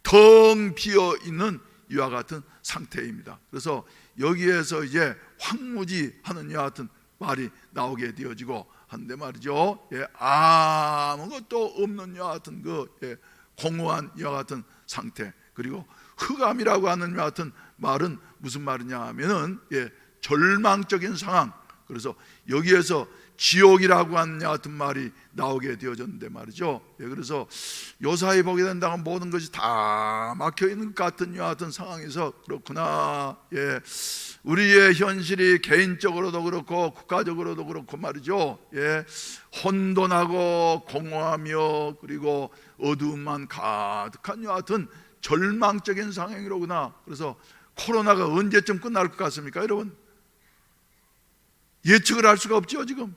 C: 텅 비어 있는 이와 같은 상태입니다. 그래서 여기에서 이제 황무지하는 여 같은 말이 나오게 되어지고 한데 말이죠, 아무것도 없는 여 같은 그 공허한 여 같은 상태. 그리고 흑암이라고 하는 것 같은 말은 무슨 말이냐 하면은 절망적인 상황. 그래서 여기에서 지옥이라고 하는 같은 말이 나오게 되어졌는데 말이죠. 그래서 요사이 보게 된다면 모든 것이 다 막혀 있는 것 같은 이 같은 상황에서 그렇구나. 우리의 현실이 개인적으로도 그렇고 국가적으로도 그렇고 말이죠. 혼돈하고 공허하며 그리고 어두움만 가득한 이 같은 절망적인 상황이로구나. 그래서 코로나가 언제쯤 끝날 것 같습니까, 여러분? 예측을 할 수가 없죠, 지금.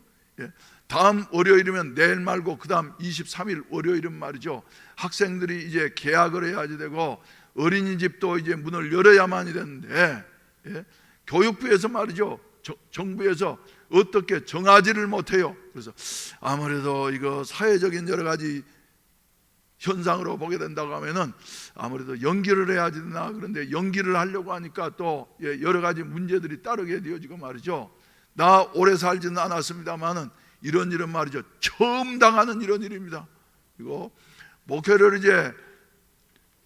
C: 다음 월요일이면 내일 말고 그 다음 23일 월요일은 말이죠, 학생들이 이제 개학을 해야지 되고 어린이집도 이제 문을 열어야만이 되는데 교육부에서 말이죠, 정부에서 어떻게 정하지를 못해요. 그래서 아무래도 이거 사회적인 여러 가지 현상으로 보게 된다고 하면은 아무래도 연기를 해야 되나. 그런데 연기를 하려고 하니까 또 여러 가지 문제들이 따르게 되어지고 말이죠. 나 오래 살지는 않았습니다만은 이런 일은 말이죠, 처음 당하는 이런 일입니다. 그리고 목회를 이제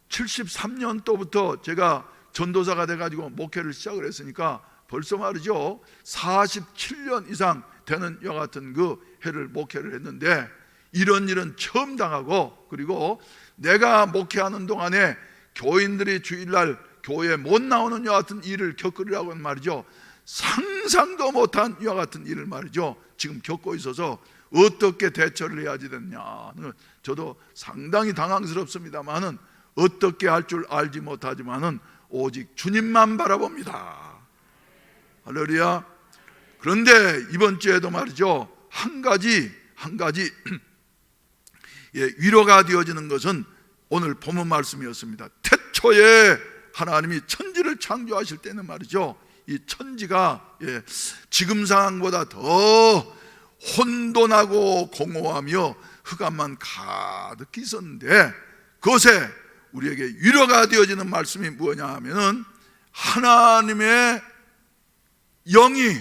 C: 73년도부터 제가 전도사가 돼가지고 목회를 시작을 했으니까 벌써 말이죠 47년 이상 되는 이와 같은 그 해를 목회를 했는데 이런 일은 처음 당하고, 그리고 내가 목회하는 동안에 교인들이 주일날 교회에 못 나오는 이와 같은 일을 겪으리라고 하는 말이죠, 상상도 못한 이와 같은 일을 말이죠 지금 겪고 있어서 어떻게 대처를 해야지 되느냐. 저도 상당히 당황스럽습니다만은 어떻게 할 줄 알지 못하지만은 오직 주님만 바라봅니다. 할렐루야. 그런데 이번 주에도 말이죠 한 가지 위로가 되어지는 것은 오늘 본문 말씀이었습니다. 태초에 하나님이 천지를 창조하실 때는 말이죠, 이 천지가 지금 상황보다 더 혼돈하고 공허하며 흑암만 가득히 있었는데 그것에 우리에게 위로가 되어지는 말씀이 뭐냐 하면은 하나님의 영이,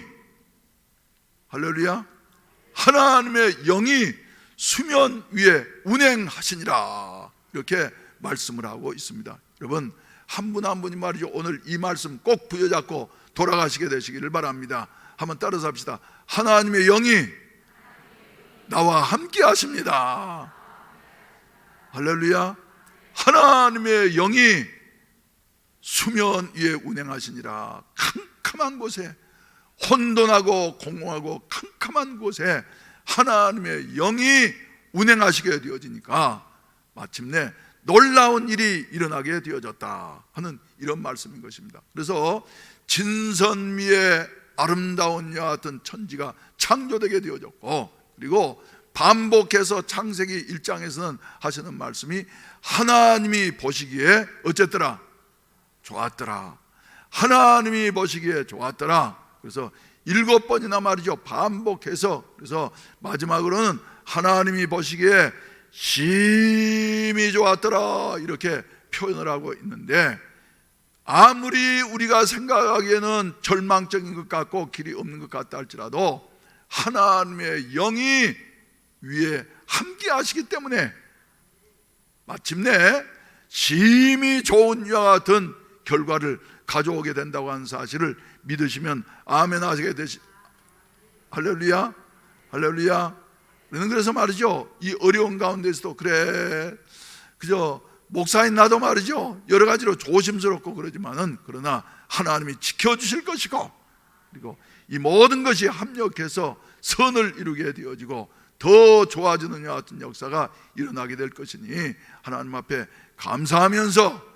C: 할렐루야, 하나님의 영이 수면 위에 운행하시니라, 이렇게 말씀을 하고 있습니다. 여러분 한 분 한 분이 말이죠 오늘 이 말씀 꼭 부여잡고 돌아가시게 되시기를 바랍니다. 한번 따라서 합시다. 하나님의 영이 나와 함께 하십니다. 할렐루야. 하나님의 영이 수면 위에 운행하시니라. 캄캄한 곳에, 혼돈하고 공허하고 캄캄한 곳에 하나님의 영이 운행하시게 되어지니까 마침내 놀라운 일이 일어나게 되어졌다 하는 이런 말씀인 것입니다. 그래서 진선미의 아름다운 여와 같은 천지가 창조되게 되어졌고, 그리고 반복해서 창세기 1장에서는 하시는 말씀이 하나님이 보시기에 어쨌더라? 좋았더라. 하나님이 보시기에 좋았더라. 그래서 7번이나 말이죠 반복해서, 그래서 마지막으로는 하나님이 보시기에 심히 좋았더라 이렇게 표현을 하고 있는데, 아무리 우리가 생각하기에는 절망적인 것 같고 길이 없는 것 같다 할지라도 하나님의 영이 위에 함께 하시기 때문에 마침내 심히 좋은 이와 같은 결과를 가져오게 된다고 하는 사실을 믿으시면 아멘 하시게 되시. 할렐루야, 할렐루야. 그래서 말이죠 이 어려운 가운데서도 그래 그저 목사인 나도 말이죠 여러 가지로 조심스럽고 그러지만은 그러나 하나님이 지켜주실 것이고, 그리고 이 모든 것이 합력해서 선을 이루게 되어지고 더 좋아지는 이와 같은 역사가 일어나게 될 것이니 하나님 앞에 감사하면서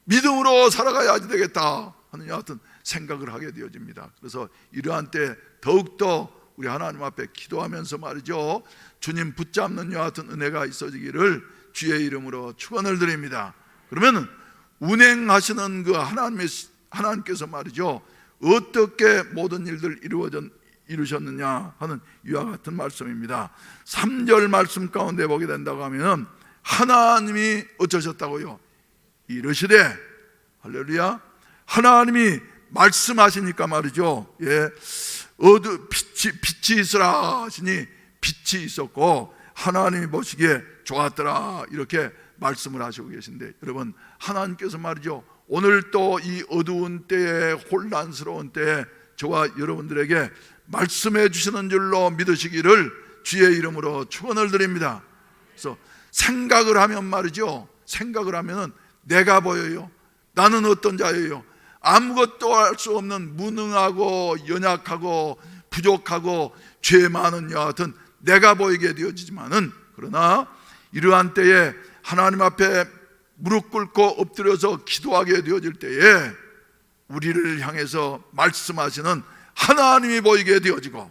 C: 믿음으로 살아가야 되겠다 하는 이와 같은 생각을 하게 되어집니다. 그래서 이러한 때 더욱더 우리 하나님 앞에 기도하면서 말이죠 주님 붙잡는 이와 같은 은혜가 있어지기를 주의 이름으로 축원을 드립니다. 그러면 운행하시는 그 하나님께서 말이죠 어떻게 모든 일들 이루셨느냐 하는 이와 같은 말씀입니다. 3절 말씀 가운데 보게 된다고 하면 하나님이 어쩌셨다고요? 이르시되, 할렐루야, 하나님이 말씀하시니까 말이죠 빛이 있으라 하시니 빛이 있었고 하나님이 보시기에 좋았더라 이렇게 말씀을 하시고 계신데, 여러분, 하나님께서 말이죠, 오늘 또 이 어두운 때에, 혼란스러운 때에 저와 여러분들에게 말씀해 주시는 줄로 믿으시기를 주의 이름으로 축원을 드립니다. 그래서 생각을 하면 말이죠, 생각을 하면은 내가 보여요. 나는 어떤 자예요? 아무것도 할 수 없는 무능하고 연약하고 부족하고 죄 많은 여와 같은 내가 보이게 되어지지만은, 그러나 이러한 때에 하나님 앞에 무릎 꿇고 엎드려서 기도하게 되어질 때에 우리를 향해서 말씀하시는 하나님이 보이게 되어지고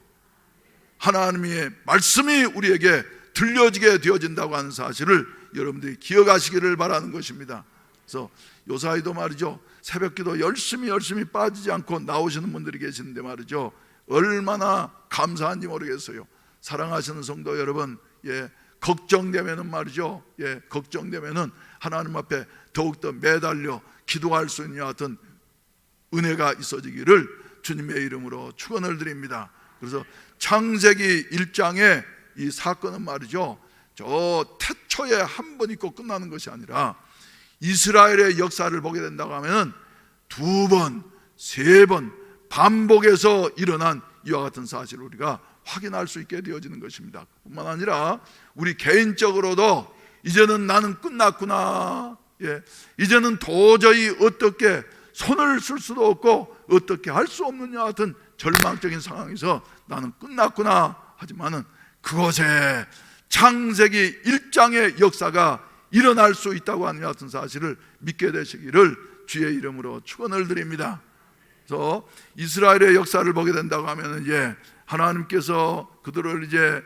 C: 하나님의 말씀이 우리에게 들려지게 되어진다고 하는 사실을 여러분들이 기억하시기를 바라는 것입니다. 그래서 요사이도 말이죠, 새벽기도 열심히 빠지지 않고 나오시는 분들이 계시는데 말이죠, 얼마나 감사한지 모르겠어요. 사랑하시는 성도 여러분, 걱정되면은 말이죠, 걱정되면은 하나님 앞에 더욱더 매달려 기도할 수 있는 하여튼 은혜가 있어지기를 주님의 이름으로 축원을 드립니다. 그래서 창세기 1장의 이 사건은 말이죠, 저 태초에 한 번 있고 끝나는 것이 아니라 이스라엘의 역사를 보게 된다고 하면 2번, 3번 반복해서 일어난 이와 같은 사실을 우리가 확인할 수 있게 되어지는 것입니다. 뿐만 아니라 우리 개인적으로도 이제는 나는 끝났구나, 이제는 도저히 어떻게 손을 쓸 수도 없고 어떻게 할 수 없는 이와 같은 절망적인 상황에서 나는 끝났구나 하지만은 그곳에 창세기 1장의 역사가 일어날 수 있다고 하는 같은 사실을 믿게 되시기를 주의 이름으로 축원을 드립니다. 그래서 이스라엘의 역사를 보게 된다고 하면 이제 하나님께서 그들을 이제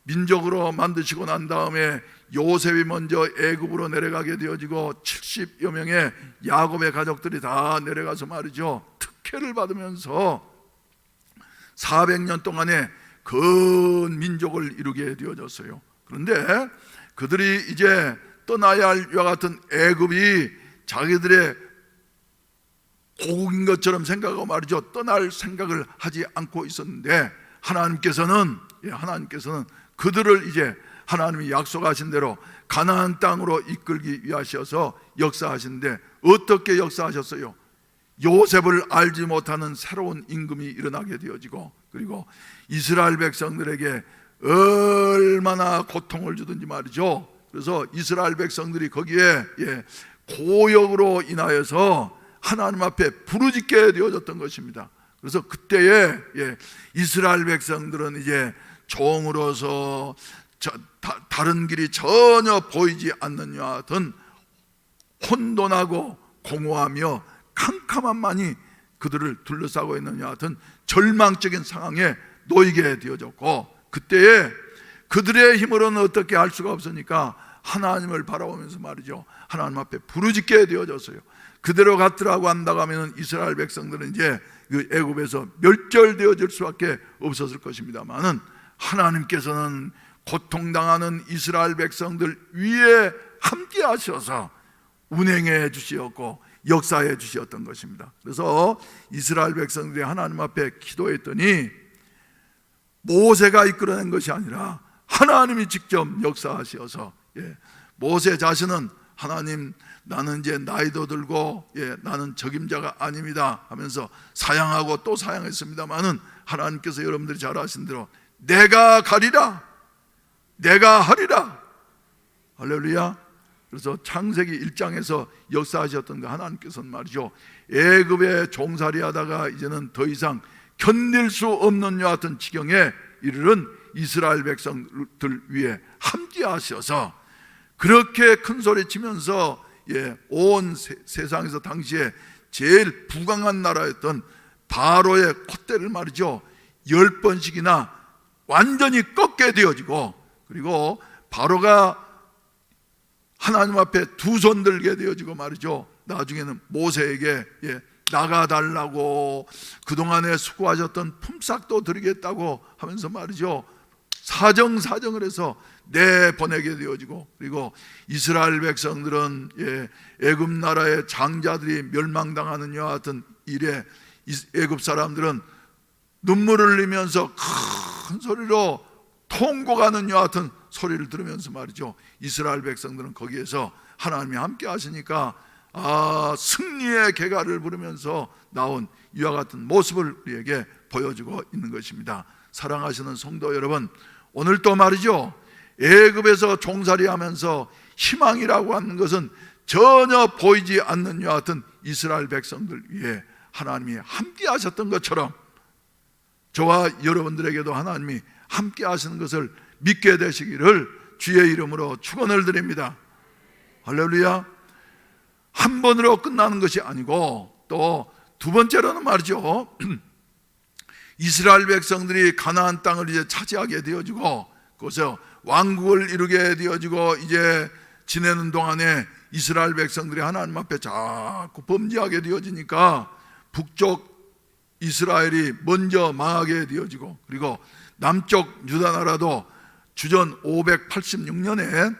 C: 민족으로 만드시고 난 다음에 요셉이 먼저 애굽으로 내려가게 되어지고 70여 명의 야곱의 가족들이 다 내려가서 말이죠, 특혜를 받으면서 400년 동안에 큰 민족을 이루게 되어졌어요. 그런데 그들이 이제 떠나야 할 이와 같은 애굽이 자기들의 고국인 것처럼 생각하고 말이죠, 떠날 생각을 하지 않고 있었는데 하나님께서는 그들을 이제 하나님이 약속하신 대로 가나안 땅으로 이끌기 위하셔서 역사하시는데 어떻게 역사하셨어요? 요셉을 알지 못하는 새로운 임금이 일어나게 되어지고, 그리고 이스라엘 백성들에게 얼마나 고통을 주든지 말이죠. 그래서 이스라엘 백성들이 거기에 고역으로 인하여서 하나님 앞에 부르짖게 되어졌던 것입니다. 그래서 그때에 이스라엘 백성들은 이제 종으로서 다른 길이 전혀 보이지 않는 이와 같은 혼돈하고 공허하며 캄캄함만이 그들을 둘러싸고 있는 이와 같은 절망적인 상황에 놓이게 되어졌고, 그때에 그들의 힘으로는 어떻게 할 수가 없으니까 하나님을 바라보면서 말이죠, 하나님 앞에 부르짖게 되어졌어요. 그대로 갔더라고 한다고 하면 이스라엘 백성들은 이제 그 애굽에서 멸절되어질 수밖에 없었을 것입니다만은 하나님께서는 고통당하는 이스라엘 백성들 위에 함께 하셔서 운행해 주시었고 역사해 주시었던 것입니다. 그래서 이스라엘 백성들이 하나님 앞에 기도했더니 모세가 이끌어낸 것이 아니라 하나님이 직접 역사하셔서 모세 자신은 하나님, 나는 이제 나이도 들고 나는 적임자가 아닙니다 하면서 사양하고 또 사양했습니다마는 하나님께서 여러분들이 잘 아신 대로 내가 가리라, 내가 하리라. 할렐루야. 그래서 창세기 1장에서 역사하셨던 그 하나님께서는 말이죠, 애굽에 종살이 하다가 이제는 더 이상 견딜 수 없는 여 같은 지경에 이르른 이스라엘 백성들 위에 함께 하셔서 그렇게 큰 소리 치면서 온 세상에서 당시에 제일 부강한 나라였던 바로의 콧대를 말이죠 10번씩이나 완전히 꺾게 되어지고, 그리고 바로가 하나님 앞에 두 손 들게 되어지고 말이죠, 나중에는 모세에게 나가달라고 그동안에 수고하셨던 품삯도 드리겠다고 하면서 말이죠 사정을 해서 내보내게 되어지고, 그리고 이스라엘 백성들은 애굽 나라의 장자들이 멸망당하는 이와 같은 일에 애굽 사람들은 눈물을 흘리면서 큰 소리로 통곡하는 이와 같은 소리를 들으면서 말이죠, 이스라엘 백성들은 거기에서 하나님이 함께 하시니까 승리의 개가를 부르면서 나온 이와 같은 모습을 우리에게 보여주고 있는 것입니다. 사랑하시는 성도 여러분, 오늘 또 말이죠, 애굽에서 종살이하면서 희망이라고 하는 것은 전혀 보이지 않는 이와 같은 이스라엘 백성들 위해 하나님이 함께 하셨던 것처럼 저와 여러분들에게도 하나님이 함께 하시는 것을 믿게 되시기를 주의 이름으로 축원을 드립니다. 할렐루야. 한 번으로 끝나는 것이 아니고 또 두 번째로는 말이죠, 이스라엘 백성들이 가나안 땅을 이제 차지하게 되어지고 거기서 왕국을 이루게 되어지고 이제 지내는 동안에 이스라엘 백성들이 하나님 앞에 자꾸 범죄하게 되어지니까 북쪽 이스라엘이 먼저 망하게 되어지고, 그리고 남쪽 유다 나라도 주전 586년에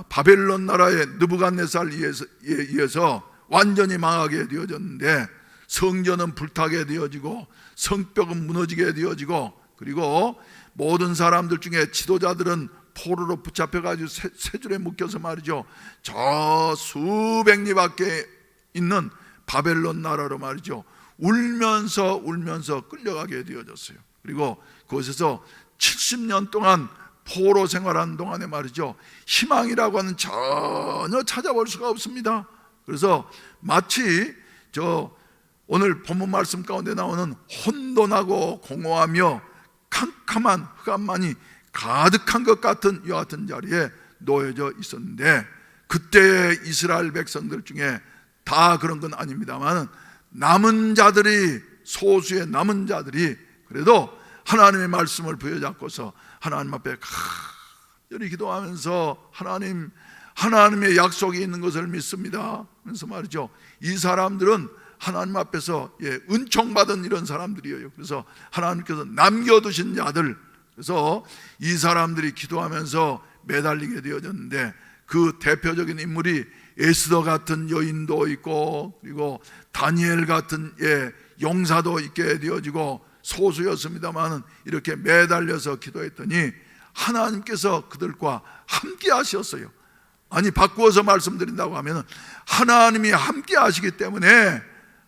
C: 바벨론 나라의 느부갓네살에 의해서 완전히 망하게 되어졌는데, 성전은 불타게 되어지고 성벽은 무너지게 되어지고, 그리고 모든 사람들 중에 지도자들은 포로로 붙잡혀가지고 세 줄에 묶여서 말이죠, 저 수백 리 밖에 있는 바벨론 나라로 말이죠, 울면서 끌려가게 되어졌어요. 그리고 그곳에서 70년 동안 포로 생활하는 동안에 말이죠, 희망이라고 하는 전혀 찾아볼 수가 없습니다. 그래서 마치 오늘 본문 말씀 가운데 나오는 혼돈하고 공허하며 캄캄한 흑암만이 가득한 것 같은 이와 같은 자리에 놓여져 있었는데, 그때의 이스라엘 백성들 중에 다 그런 건 아닙니다만 남은 자들이, 소수의 남은 자들이 그래도 하나님의 말씀을 부여잡고서 하나님 앞에 간절히 기도하면서 하나님의 약속이 있는 것을 믿습니다 그래서 말이죠, 이 사람들은 하나님 앞에서 은총받은 이런 사람들이에요. 그래서 하나님께서 남겨두신 자들, 그래서 이 사람들이 기도하면서 매달리게 되어졌는데, 그 대표적인 인물이 에스더 같은 여인도 있고, 그리고 다니엘 같은 용사도 있게 되어지고, 소수였습니다만 이렇게 매달려서 기도했더니 하나님께서 그들과 함께 하셨어요. 아니, 바꾸어서 말씀드린다고 하면 하나님이 함께 하시기 때문에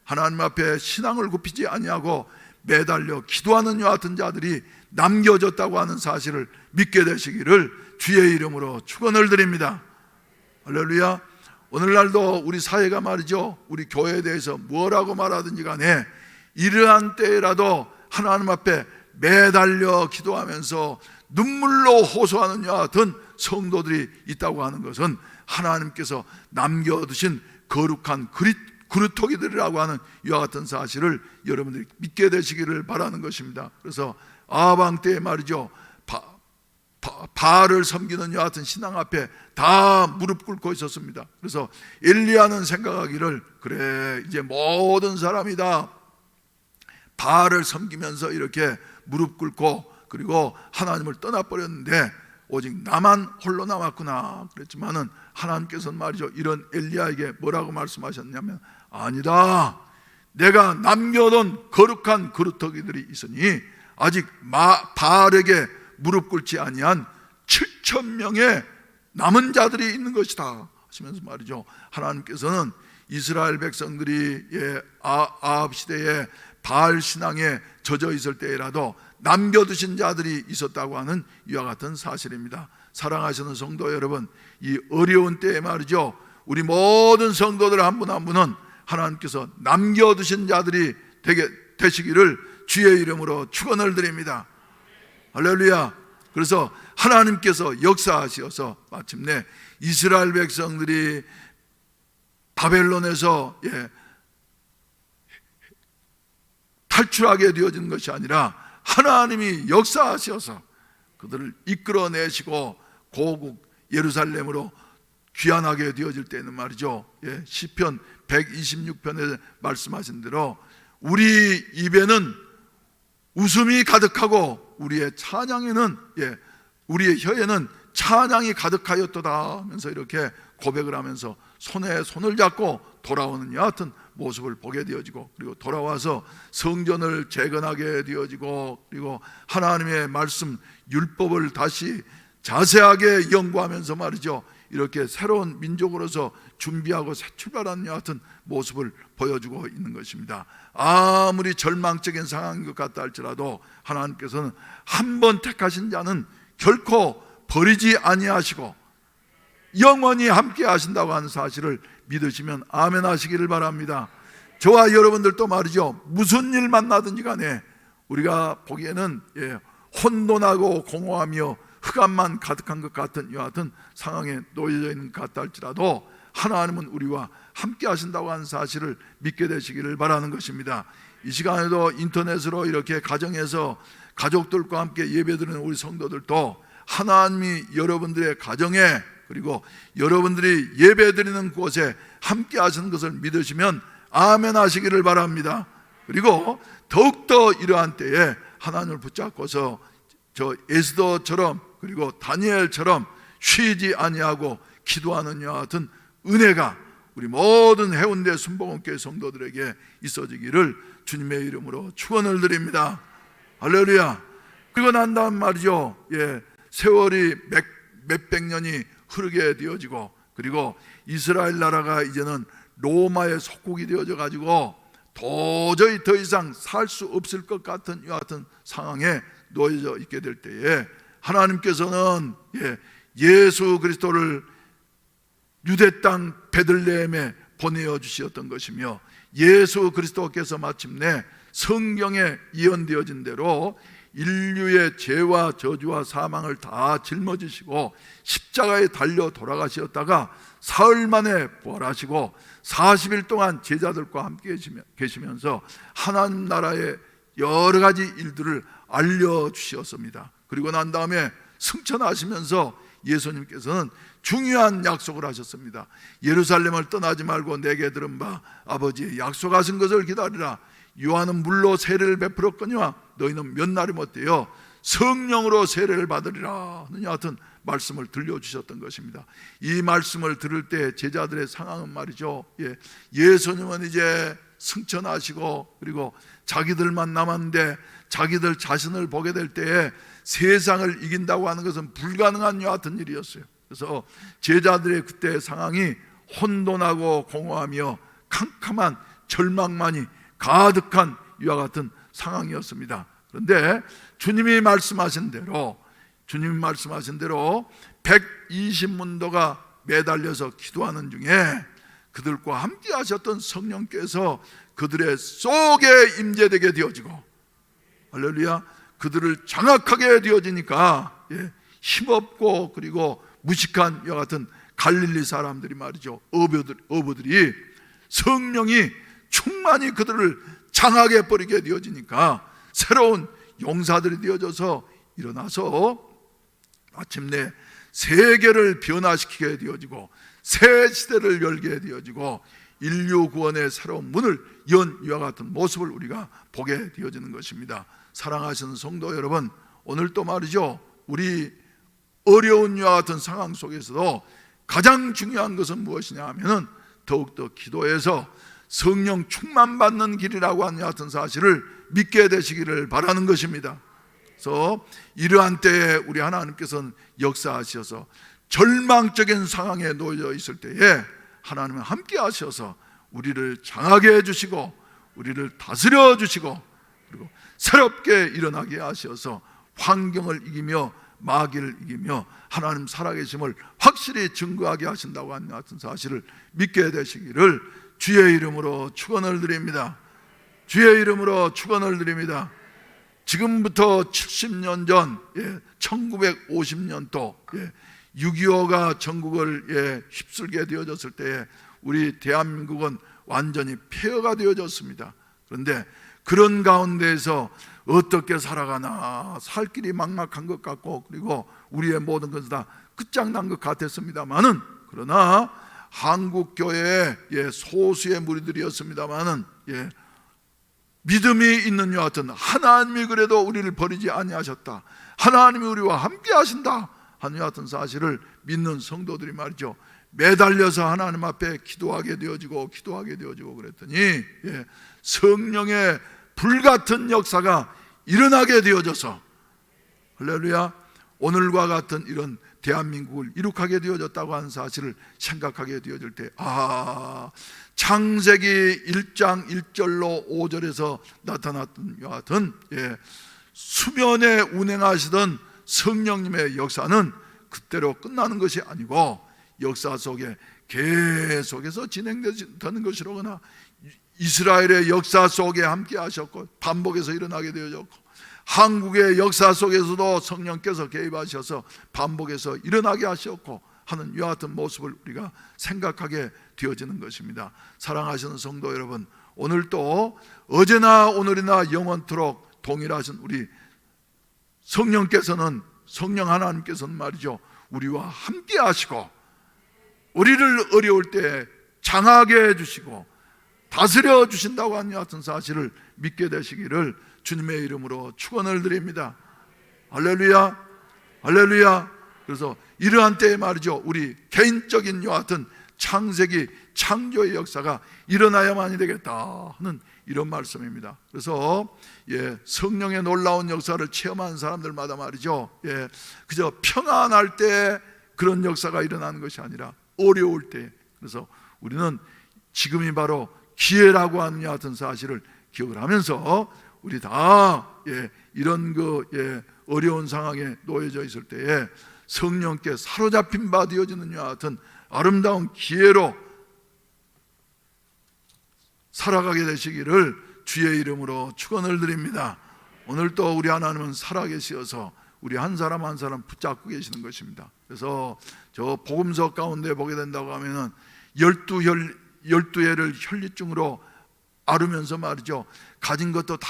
C: 하나님 앞에 신앙을 굽히지 아니하고 매달려 기도하는 이와 같은 자들이 남겨졌다고 하는 사실을 믿게 되시기를 주의 이름으로 축원을 드립니다. 할렐루야. 오늘날도 우리 사회가 말이죠, 우리 교회에 대해서 뭐라고 말하든지 간에 이러한 때라도 하나님 앞에 매달려 기도하면서 눈물로 호소하는 이와 같은 성도들이 있다고 하는 것은 하나님께서 남겨두신 거룩한 그루터기들이라고 하는 이와 같은 사실을 여러분들이 믿게 되시기를 바라는 것입니다. 그래서 아방 때에 말이죠, 바알을 섬기는 이와 같은 신앙 앞에 다 무릎 꿇고 있었습니다. 그래서 엘리야는 생각하기를, 그래, 이제 모든 사람이 다 바알을 섬기면서 이렇게 무릎 꿇고 그리고 하나님을 떠나버렸는데 오직 나만 홀로 남았구나 그랬지만은 하나님께서는 말이죠, 이런 엘리야에게 뭐라고 말씀하셨냐면, 아니다, 내가 남겨둔 거룩한 그루터기들이 있으니 아직 바알에게 무릎 꿇지 아니한 7,000명의 남은 자들이 있는 것이다 하시면서 말이죠, 하나님께서는 이스라엘 백성들이 아합 시대에 바알 신앙에 젖어 있을 때라도 남겨두신 자들이 있었다고 하는 이와 같은 사실입니다. 사랑하시는 성도 여러분, 이 어려운 때에 말이죠, 우리 모든 성도들 한 분 한 분은 하나님께서 남겨두신 자들이 되시기를 주의 이름으로 축원을 드립니다. 할렐루야. 그래서 하나님께서 역사하셔서 마침내 이스라엘 백성들이 바벨론에서 탈출하게 되어진 것이 아니라 하나님이 역사하셔서 그들을 이끌어내시고 고국 예루살렘으로 귀환하게 되어질 때는 말이죠, 시편 126편에 말씀하신 대로 우리 입에는 웃음이 가득하고 우리의 찬양에는 우리의 혀에는 찬양이 가득하였도다 하면서 이렇게 고백을 하면서 손에 손을 잡고 돌아오는 여하튼 모습을 보게 되어지고, 그리고 돌아와서 성전을 재건하게 되어지고, 그리고 하나님의 말씀 율법을 다시 자세하게 연구하면서 말이죠, 이렇게 새로운 민족으로서 준비하고 새 출발하는 같은 모습을 보여주고 있는 것입니다. 아무리 절망적인 상황인 것 같다 할지라도 하나님께서는 한 번 택하신 자는 결코 버리지 아니하시고 영원히 함께 하신다고 하는 사실을 믿으시면 아멘 하시기를 바랍니다. 저와 여러분들도 말이죠, 무슨 일 만나든지 간에 우리가 보기에는 혼돈하고 공허하며 흑암만 가득한 것 같은 이와 같은 상황에 놓여져 있는 것 같다 할지라도 하나님은 우리와 함께 하신다고 하는 사실을 믿게 되시기를 바라는 것입니다. 이 시간에도 인터넷으로 이렇게 가정에서 가족들과 함께 예배드리는 우리 성도들도 하나님이 여러분들의 가정에 그리고 여러분들이 예배드리는 곳에 함께 하시는 것을 믿으시면 아멘 하시기를 바랍니다. 그리고 더욱더 이러한 때에 하나님을 붙잡고서 저 에스더처럼 그리고 다니엘처럼 쉬지 아니하고 기도하는 이와 같은 은혜가 우리 모든 해운대 순복음교회 성도들에게 있어지기를 주님의 이름으로 축원을 드립니다. 할렐루야. 그리고 난 다음 말이죠, 세월이 몇백 년이 흐르게 되어지고 그리고 이스라엘 나라가 이제는 로마의 속국이 되어져 가지고 도저히 더 이상 살 수 없을 것 같은 이와 같은 상황에 놓여져 있게 될 때에 하나님께서는 예수 그리스도를 유대 땅 베들레헴에 보내어 주셨던 것이며 예수 그리스도께서 마침내 성경에 예언되어진 대로 인류의 죄와 저주와 사망을 다 짊어지시고 십자가에 달려 돌아가셨다가 사흘 만에 부활하시고 40일 동안 제자들과 함께 계시면서 하나님 나라의 여러 가지 일들을 알려주셨습니다. 그리고 난 다음에 승천하시면서 예수님께서는 중요한 약속을 하셨습니다. 예루살렘을 떠나지 말고 내게 들은 바 아버지의 약속하신 것을 기다리라. 요한은 물로 세례를 베풀었거니와 너희는 몇 날이 못되어 성령으로 세례를 받으리라 하는 같은 말씀을 들려주셨던 것입니다. 이 말씀을 들을 때 제자들의 상황은 말이죠, 예수님은 이제 승천하시고 그리고 자기들만 남았는데 자기들 자신을 보게 될 때에 세상을 이긴다고 하는 것은 불가능한 요 같은 일이었어요. 그래서 제자들의 그때의 상황이 혼돈하고 공허하며 캄캄한 절망만이 가득한 이와 같은 상황이었습니다. 그런데 주님이 말씀하신 대로 120문도가 매달려서 기도하는 중에 그들과 함께 하셨던 성령께서 그들의 속에 임재되게 되어지고, 할렐루야, 그들을 장악하게 되어지니까 힘없고 그리고 무식한 이와 같은 갈릴리 사람들이 말이죠, 어부들이 성령이 충만히 그들을 장악해 버리게 되어지니까 새로운 용사들이 되어져서 일어나서 마침내 세계를 변화시키게 되어지고 새 시대를 열게 되어지고 인류 구원의 새로운 문을 연 이와 같은 모습을 우리가 보게 되어지는 것입니다. 사랑하시는 성도 여러분, 오늘 또 말이죠, 우리 어려운 이와 같은 상황 속에서도 가장 중요한 것은 무엇이냐 하면은 더욱더 기도해서 성령 충만받는 길이라고 하는 같은 사실을 믿게 되시기를 바라는 것입니다. 그래서 이러한 때에 우리 하나님께서는 역사하셔서 절망적인 상황에 놓여 있을 때에 하나님은 함께 하셔서 우리를 장하게 해주시고 우리를 다스려 주시고 그리고 새롭게 일어나게 하셔서 환경을 이기며 마귀를 이기며 하나님 살아계심을 확실히 증거하게 하신다고 하는 같은 사실을 믿게 되시기를 주의 이름으로 축원을 드립니다. 주의 이름으로 축원을 드립니다. 지금부터 70년 전 1950년도 6.25가 전국을 휩쓸게 되어졌을 때에 우리 대한민국은 완전히 폐허가 되어졌습니다. 그런데 그런 가운데에서 어떻게 살아가나 살 길이 막막한 것 같고 그리고 우리의 모든 것은 다 끝장난 것 같았습니다만은, 그러나 한국교회의 소수의 무리들이었습니다만은 믿음이 있는 여 같은 하나님이 그래도 우리를 버리지 아니하셨다, 하나님이 우리와 함께 하신다 하는 여 같은 사실을 믿는 성도들이 말이죠, 매달려서 하나님 앞에 기도하게 되어지고 그랬더니 성령의 불같은 역사가 일어나게 되어져서, 할렐루야, 오늘과 같은 이런 대한민국을 이룩하게 되어졌다고 하는 사실을 생각하게 되어질 때, 창세기 1장 1절로 5절에서 나타났던 이와 같은 수면에 운행하시던 성령님의 역사는 그때로 끝나는 것이 아니고 역사 속에 계속해서 진행되는 것이로구나. 이스라엘의 역사 속에 함께 하셨고 반복해서 일어나게 되어졌고, 한국의 역사 속에서도 성령께서 개입하셔서 반복해서 일어나게 하셨고 하는 이와 같은 모습을 우리가 생각하게 되어지는 것입니다. 사랑하시는 성도 여러분, 오늘도 어제나 오늘이나 영원토록 동일하신 우리 성령께서는, 성령 하나님께서는 말이죠, 우리와 함께 하시고 우리를 어려울 때 장하게 해주시고 다스려 주신다고 하는 같은 사실을 믿게 되시기를 주님의 이름으로 축원을 드립니다. 할렐루야, 할렐루야. 그래서 이러한 때에 말이죠, 우리 개인적인 이와 같은 창세기 창조의 역사가 일어나야만이 되겠다 하는 이런 말씀입니다. 그래서 성령의 놀라운 역사를 체험하는 사람들마다 말이죠, 그저 평안할 때 그런 역사가 일어나는 것이 아니라 어려울 때, 그래서 우리는 지금이 바로 기회라고 하는 이 같은 사실을 기억을 하면서 우리 다 이런 어려운 상황에 놓여져 있을 때에 성령께 사로잡힌 바 되어지는 이와 같은 아름다운 기회로 살아가게 되시기를 주의 이름으로 축원을 드립니다. 오늘 또 우리 하나님은 살아계시어서 우리 한 사람 한 사람 붙잡고 계시는 것입니다. 그래서 저 복음서 가운데 보게 된다고 하면은 12해를 혈류증으로 앓으면서 말이죠, 가진 것도 다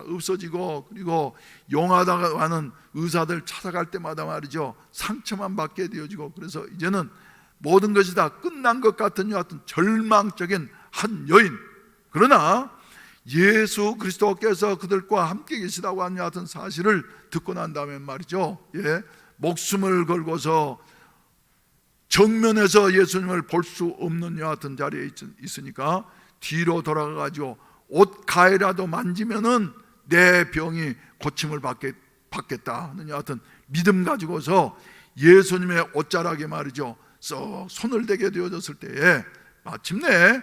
C: 없어지고, 그리고 용하다가 하는 의사들 찾아갈 때마다 말이죠, 상처만 받게 되어지고, 그래서 이제는 모든 것이 다 끝난 것 같은 여하튼 절망적인 한 여인. 그러나 예수 그리스도께서 그들과 함께 계시다고 하는 여하튼 사실을 듣고 난 다음에 말이죠, 목숨을 걸고서 정면에서 예수님을 볼 수 없는 여하튼 자리에 있으니까 뒤로 돌아가 가지고 옷 가해라도 만지면은 내 병이 고침을 받겠다 하는 여하튼 믿음 가지고서 예수님의 옷자락에 말이죠, 썩 손을 대게 되어졌을 때에 마침내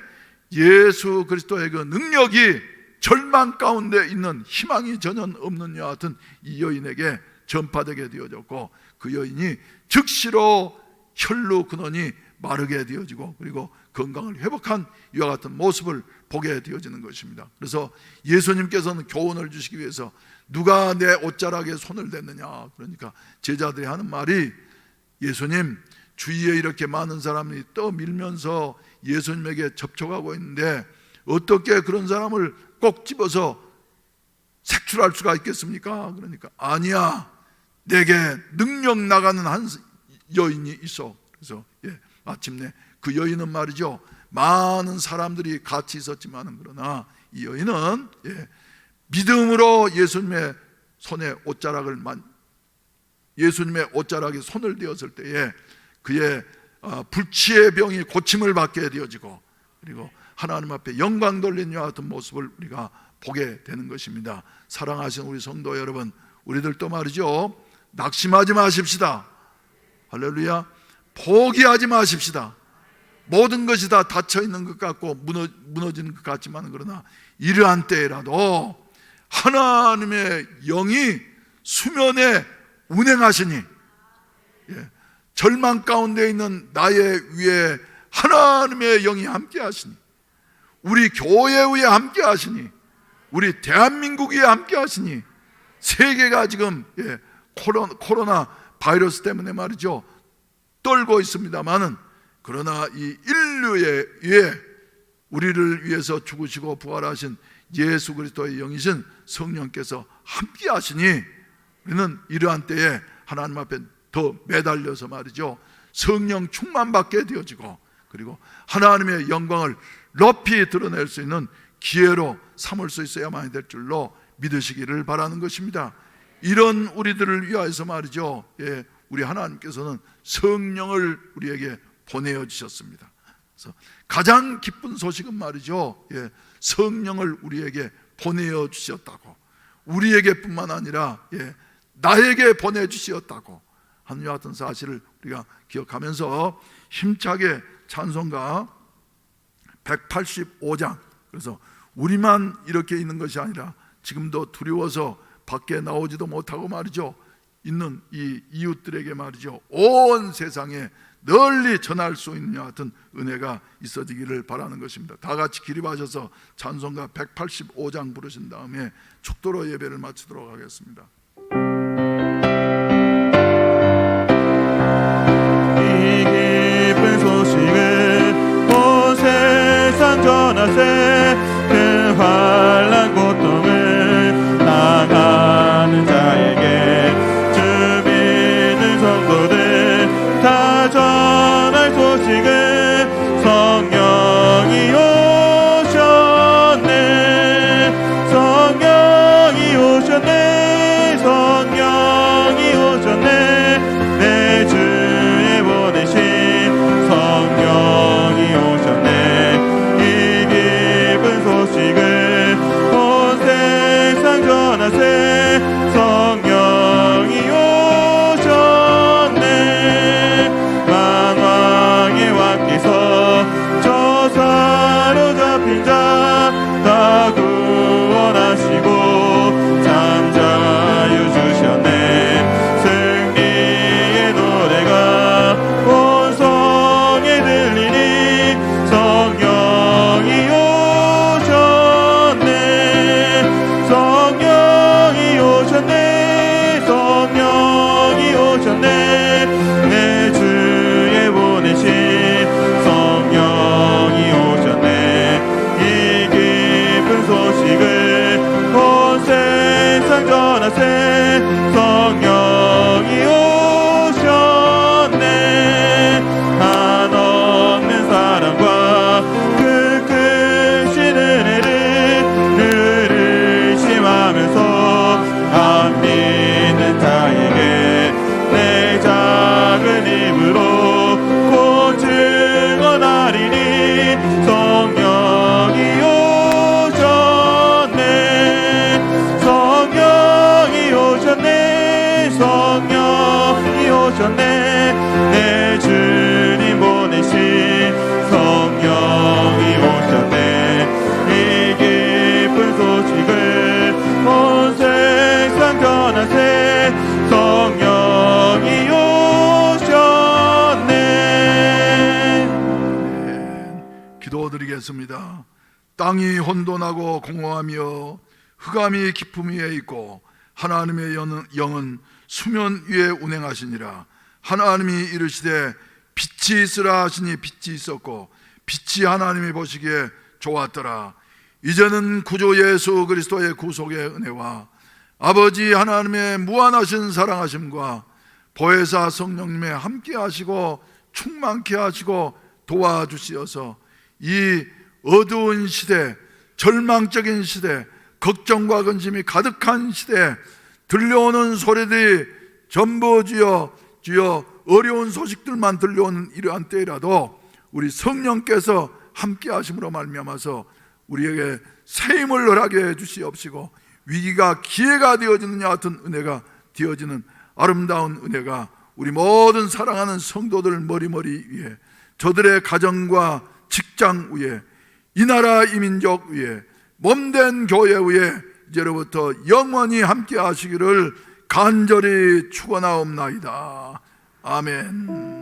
C: 예수 그리스도의 그 능력이 절망 가운데 있는 희망이 전혀 없는 여하튼 이 여인에게 전파되게 되어졌고, 그 여인이 즉시로 혈루 근원이 마르게 되어지고, 그리고 건강을 회복한 이와 같은 모습을 보게 되어지는 것입니다. 그래서 예수님께서는 교훈을 주시기 위해서 누가 내 옷자락에 손을 댔느냐, 그러니까 제자들이 하는 말이, 예수님 주위에 이렇게 많은 사람이 떠밀면서 예수님에게 접촉하고 있는데 어떻게 그런 사람을 꼭 집어서 색출할 수가 있겠습니까? 그러니까 아니야, 내게 능력 나가는 한 여인이 있어. 그래서 마침내 그 여인은 말이죠, 많은 사람들이 같이 있었지만은 그러나 이 여인은 믿음으로 예수님의 손에 옷자락을 예수님의 옷자락에 손을 대었을 때에 그의 불치의 병이 고침을 받게 되어지고, 그리고 하나님 앞에 영광 돌린 이와 같은 모습을 우리가 보게 되는 것입니다. 사랑하시는 우리 성도 여러분, 우리들도 말이죠, 낙심하지 마십시다. 할렐루야. 포기하지 마십시다. 모든 것이 다 닫혀있는 것 같고 무너지는 것 같지만, 그러나 이러한 때라도 하나님의 영이 수면에 운행하시니, 절망 가운데 있는 나의 위에 하나님의 영이 함께 하시니, 우리 교회 위에 함께 하시니, 우리 대한민국 위에 함께 하시니, 세계가 지금 코로나 바이러스 때문에 말이죠 떨고 있습니다만은, 그러나 이 인류에 위해 우리를 위해서 죽으시고 부활하신 예수 그리스도의 영이신 성령께서 함께 하시니, 우리는 이러한 때에 하나님 앞에 더 매달려서 말이죠 성령 충만받게 되어지고, 그리고 하나님의 영광을 높이 드러낼 수 있는 기회로 삼을 수 있어야만 될 줄로 믿으시기를 바라는 것입니다. 이런 우리들을 위하여서 말이죠, 우리 하나님께서는 성령을 우리에게 보내어 주셨습니다. 그래서 가장 기쁜 소식은 말이죠, 성령을 우리에게 보내어 주셨다고, 우리에게뿐만 아니라 나에게 보내주셨다고, 하는 이와 같은 사실을 우리가 기억하면서 힘차게 찬송가 185장, 그래서 우리만 이렇게 있는 것이 아니라 지금도 두려워서 밖에 나오지도 못하고 말이죠, 있는 이 이웃들에게 말이죠, 온 세상에 널리 전할 수 있는 이와 같은 은혜가 있어지기를 바라는 것입니다. 다 같이 기립하셔서 찬송가 185장 부르신 다음에 축도로 예배를 마치도록 하겠습니다.
E: 이 기쁜 소식을 온 세상 전하세. 그 환난 고통을 당하는 자에게 주 믿는 성도들 다 전할 소식을 성령이 오셨네. 성령이 오셨네. 성령이 오셨네. 내 주에 보내신 성령이 오셨네. 이 기쁜 소식을 온 세상 전하세. 성령이 오셨네. 만왕의 왕께서 저 사로잡힌 자 다 구원하시고 참 자유 주셨네. 승리의 노래가 온 성에 들리니 성령이 오셨네. 성령이 오셨네. 성령이 오셨네. 내 주에 보내신 성령이 오셨네. 이 기쁜 소식을 온 세상 전하세. 성령이 오셨네. 한없는 사랑과 그 크신 은혜를 늘 의심하면서 안 믿는 자에게 내 작은 입으로 곧 증언하리니 성령이 오셨네. 성령이 오셨네. 성령이 오셨네. 내 주님 보내신 성령이 오셨네. 이 기쁜 소식을 온 세상 전하세. 성령이 오셨네.
C: 기도드리겠습니다. 땅이 혼돈하고 공허하며 흑암이 깊음 위에 있고 하나님의 영은 수면 위에 운행하시니라. 하나님이 이르시되 빛이 있으라 하시니 빛이 있었고 빛이 하나님이 보시기에 좋았더라. 이제는 구주 예수 그리스도의 구속의 은혜와 아버지 하나님의 무한하신 사랑하심과 보혜사 성령님의 함께 하시고 충만케 하시고 도와주시어서 이 어두운 시대, 절망적인 시대, 걱정과 근심이 가득한 시대 들려오는 소리들이 전부 주여 어려운 소식들만 들려오는 이러한 때라도 우리 성령께서 함께 하심으로 말미암아서 우리에게 새 힘을 허락해 주시옵시고 위기가 기회가 되어지는 것 같은 은혜가 되어지는 아름다운 은혜가 우리 모든 사랑하는 성도들 머리머리 위에, 저들의 가정과 직장 위에, 이 나라 이 민족 위에, 몸된 교회 위에 이제로부터 영원히 함께 하시기를 간절히 축원하옵나이다. 아멘.